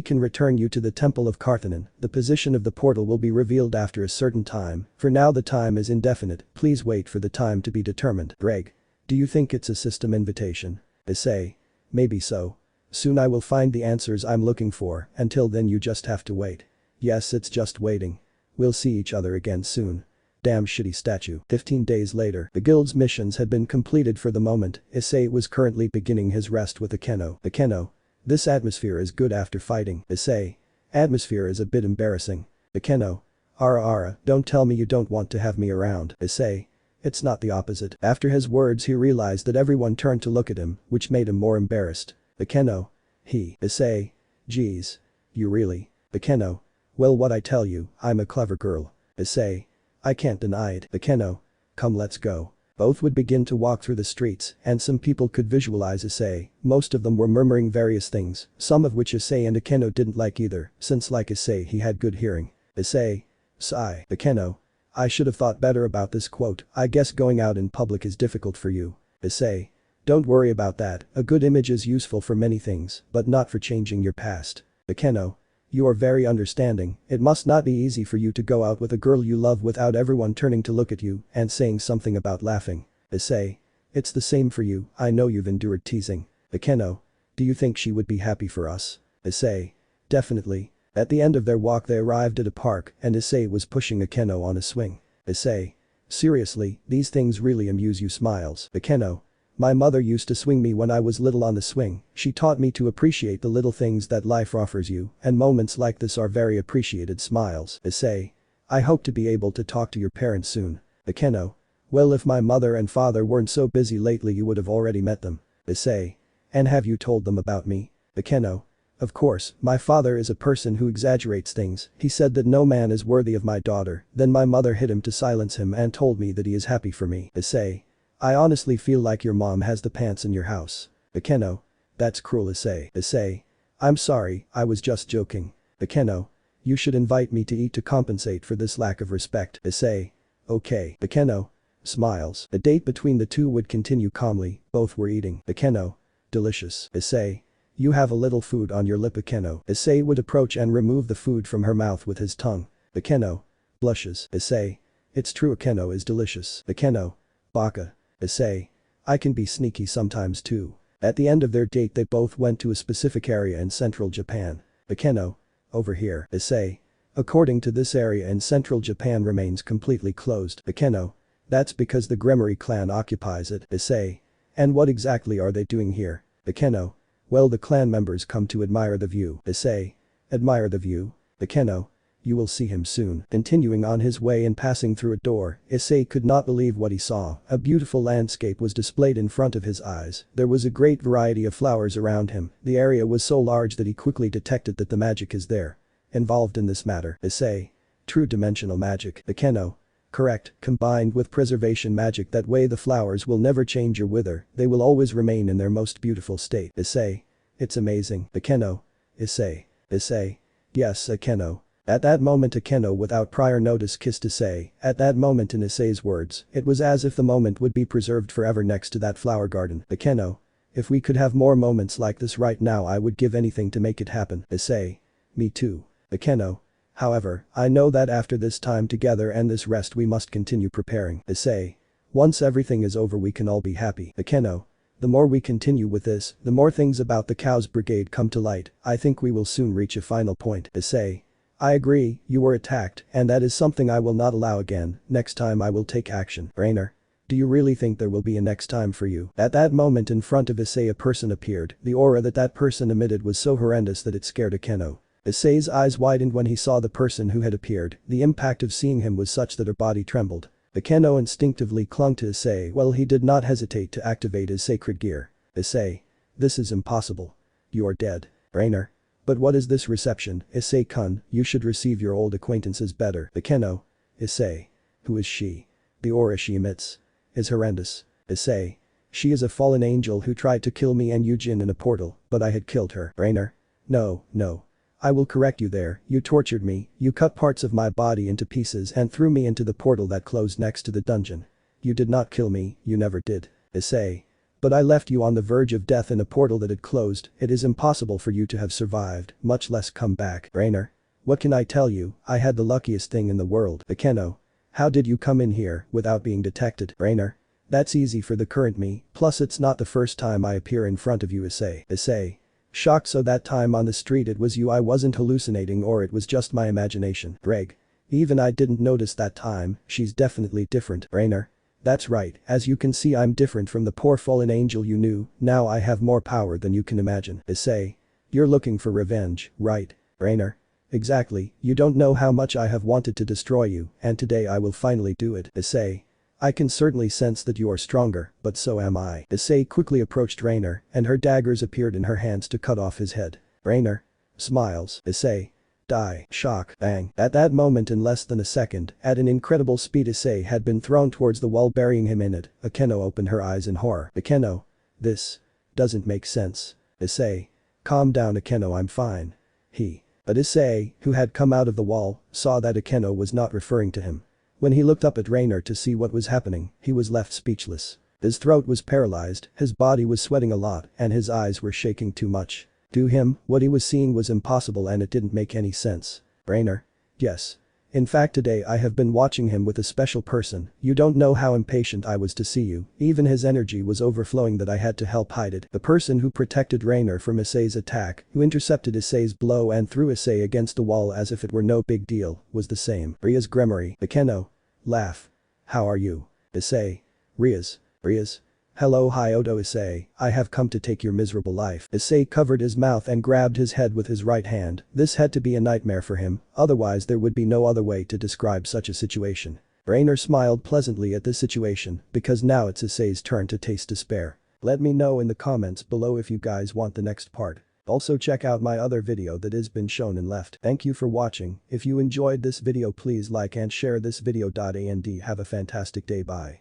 can return you to the Temple of Carthanon. The position of the portal will be revealed after a certain time. For now the time is indefinite. Please wait for the time to be determined. Greg. Do you think it's a system invitation? Issei. Maybe so. Soon I will find the answers I'm looking for. Until then you just have to wait. Yes, it's just waiting. We'll see each other again soon. Damn shitty statue. 15 days later, the guild's missions had been completed for the moment. Issei was currently beginning his rest with Akeno. Akeno. This atmosphere is good after fighting. Issei. Atmosphere is a bit embarrassing. Akeno. Ara, don't tell me you don't want to have me around. Issei. It's not the opposite. After his words he realized that everyone turned to look at him, which made him more embarrassed. Akeno. Issei. Geez. You really? Akeno. Well, what I tell you, I'm a clever girl. Issei. I can't deny it. Akeno. Come, let's go. Both would begin to walk through the streets, and some people could visualize Issei. Most of them were murmuring various things, some of which Issei and Akeno didn't like either, since like Issei he had good hearing. Issei. Sigh. Akeno. I should have thought better about this quote. I guess going out in public is difficult for you. Issei. Don't worry about that, a good image is useful for many things, but not for changing your past. Akeno. You are very understanding. It must not be easy for you to go out with a girl you love without everyone turning to look at you and saying something about laughing. Issei. It's the same for you, I know you've endured teasing. Akeno. Do you think she would be happy for us? Issei. Definitely. At the end of their walk they arrived at a park and Issei was pushing Akeno on a swing. Issei. Seriously, these things really amuse you. Smiles. Akeno. My mother used to swing me when I was little on the swing. She taught me to appreciate the little things that life offers you, and moments like this are very appreciated. Smiles. Issei. I hope to be able to talk to your parents soon. Akeno. Well, if my mother and father weren't so busy lately you would have already met them. Issei. And have you told them about me? Akeno. Of course, my father is a person who exaggerates things. He said that no man is worthy of my daughter. Then my mother hit him to silence him and told me that he is happy for me. Issei. I honestly feel like your mom has the pants in your house. Akeno. That's cruel. Issei. Issei. I'm sorry, I was just joking. Akeno. You should invite me to eat to compensate for this lack of respect. Issei. Okay. Akeno. Smiles. The date between the two would continue calmly, both were eating. Akeno. Delicious. Issei. You have a little food on your lip. Akeno. Issei would approach and remove the food from her mouth with his tongue. Akeno. Blushes. Issei. It's true, Akeno is delicious. Akeno. Baka. Issei. I can be sneaky sometimes too. At the end of their date they both went to a specific area in central Japan. Akeno. Over here. Issei. According to this area in central Japan remains completely closed. Akeno. That's because the Gremory clan occupies it. Issei. And what exactly are they doing here? Akeno. Well, the clan members come to admire the view. Issei. Admire the view? Akeno. You will see him soon. Continuing on his way and passing through a door, Issei could not believe what he saw. A beautiful landscape was displayed in front of his eyes. There was a great variety of flowers around him. The area was so large that he quickly detected that the magic is there. Involved in this matter. Issei. True dimensional magic. Akeno. Correct, combined with preservation magic, that way the flowers will never change or wither, they will always remain in their most beautiful state. Issei. It's amazing. Akeno. Issei. Issei. Yes, Akeno. At that moment Akeno without prior notice kissed Issei. At that moment in Issei's words, it was as if the moment would be preserved forever next to that flower garden. Akeno. If we could have more moments like this right now I would give anything to make it happen. Issei. Me too. Akeno. However, I know that after this time together and this rest we must continue preparing. Issei. Once everything is over we can all be happy. Akeno. The more we continue with this, the more things about the Cows Brigade come to light. I think we will soon reach a final point. Issei. I agree, you were attacked, and that is something I will not allow again. Next time I will take action. Rainer. Do you really think there will be a next time for you? At that moment in front of Issei a person appeared. The aura that person emitted was so horrendous that it scared Akeno. Issei's eyes widened when he saw the person who had appeared. The impact of seeing him was such that her body trembled. Akeno instinctively clung to Issei while he did not hesitate to activate his sacred gear. Issei. This is impossible. You are dead. Rainer. But what is this reception? Issei-kun, you should receive your old acquaintances better. Akeno. Issei. Who is she? The aura she emits is horrendous. Issei. She is a fallen angel who tried to kill me and Eugene in a portal, but I had killed her. Rainer. No. I will correct you there, you tortured me, you cut parts of my body into pieces and threw me into the portal that closed next to the dungeon. You did not kill me, you never did. Issei. But I left you on the verge of death in a portal that had closed. It is impossible for you to have survived, much less come back. Rainer. What can I tell you, I had the luckiest thing in the world. Akeno. How did you come in here without being detected? Rainer. That's easy for the current me, plus it's not the first time I appear in front of you. Issei. Issei. Shocked. So that time on the street it was you, I wasn't hallucinating or it was just my imagination. Greg. Even I didn't notice that time, she's definitely different. Rainer. That's right, as you can see I'm different from the poor fallen angel you knew, now I have more power than you can imagine. Issei. You're looking for revenge, right? Rainer. Exactly, you don't know how much I have wanted to destroy you, and today I will finally do it. Issei. I can certainly sense that you are stronger, but so am I. Issei quickly approached Rainer, and her daggers appeared in her hands to cut off his head. Rainer. Smiles. Issei. Die. Shock. Bang. At that moment in less than a second, at an incredible speed Issei had been thrown towards the wall burying him in it. Akeno opened her eyes in horror. Akeno. This doesn't make sense. Issei. Calm down Akeno, I'm fine. But Issei, who had come out of the wall, saw that Akeno was not referring to him. When he looked up at Rainer to see what was happening, he was left speechless. His throat was paralyzed, his body was sweating a lot, and his eyes were shaking too much. To him, what he was seeing was impossible and it didn't make any sense. Rainer. Yes. In fact today I have been watching him with a special person, you don't know how impatient I was to see you, even his energy was overflowing that I had to help hide it. The person who protected Rainer from Issei's attack, who intercepted Issei's blow and threw Issei against the wall as if it were no big deal, was the same. Rias Gremory. Akeno. Laugh. How are you? Issei. Rias. Hello highschooldxd Issei, I have come to take your miserable life. Issei covered his mouth and grabbed his head with his right hand. This had to be a nightmare for him, otherwise there would be no other way to describe such a situation. Rainer smiled pleasantly at this situation, because now it's Issei's turn to taste despair. Let me know in the comments below if you guys want the next part. Also check out my other video that has been shown and left. Thank you for watching, if you enjoyed this video please like and share this video. And have a fantastic day, bye.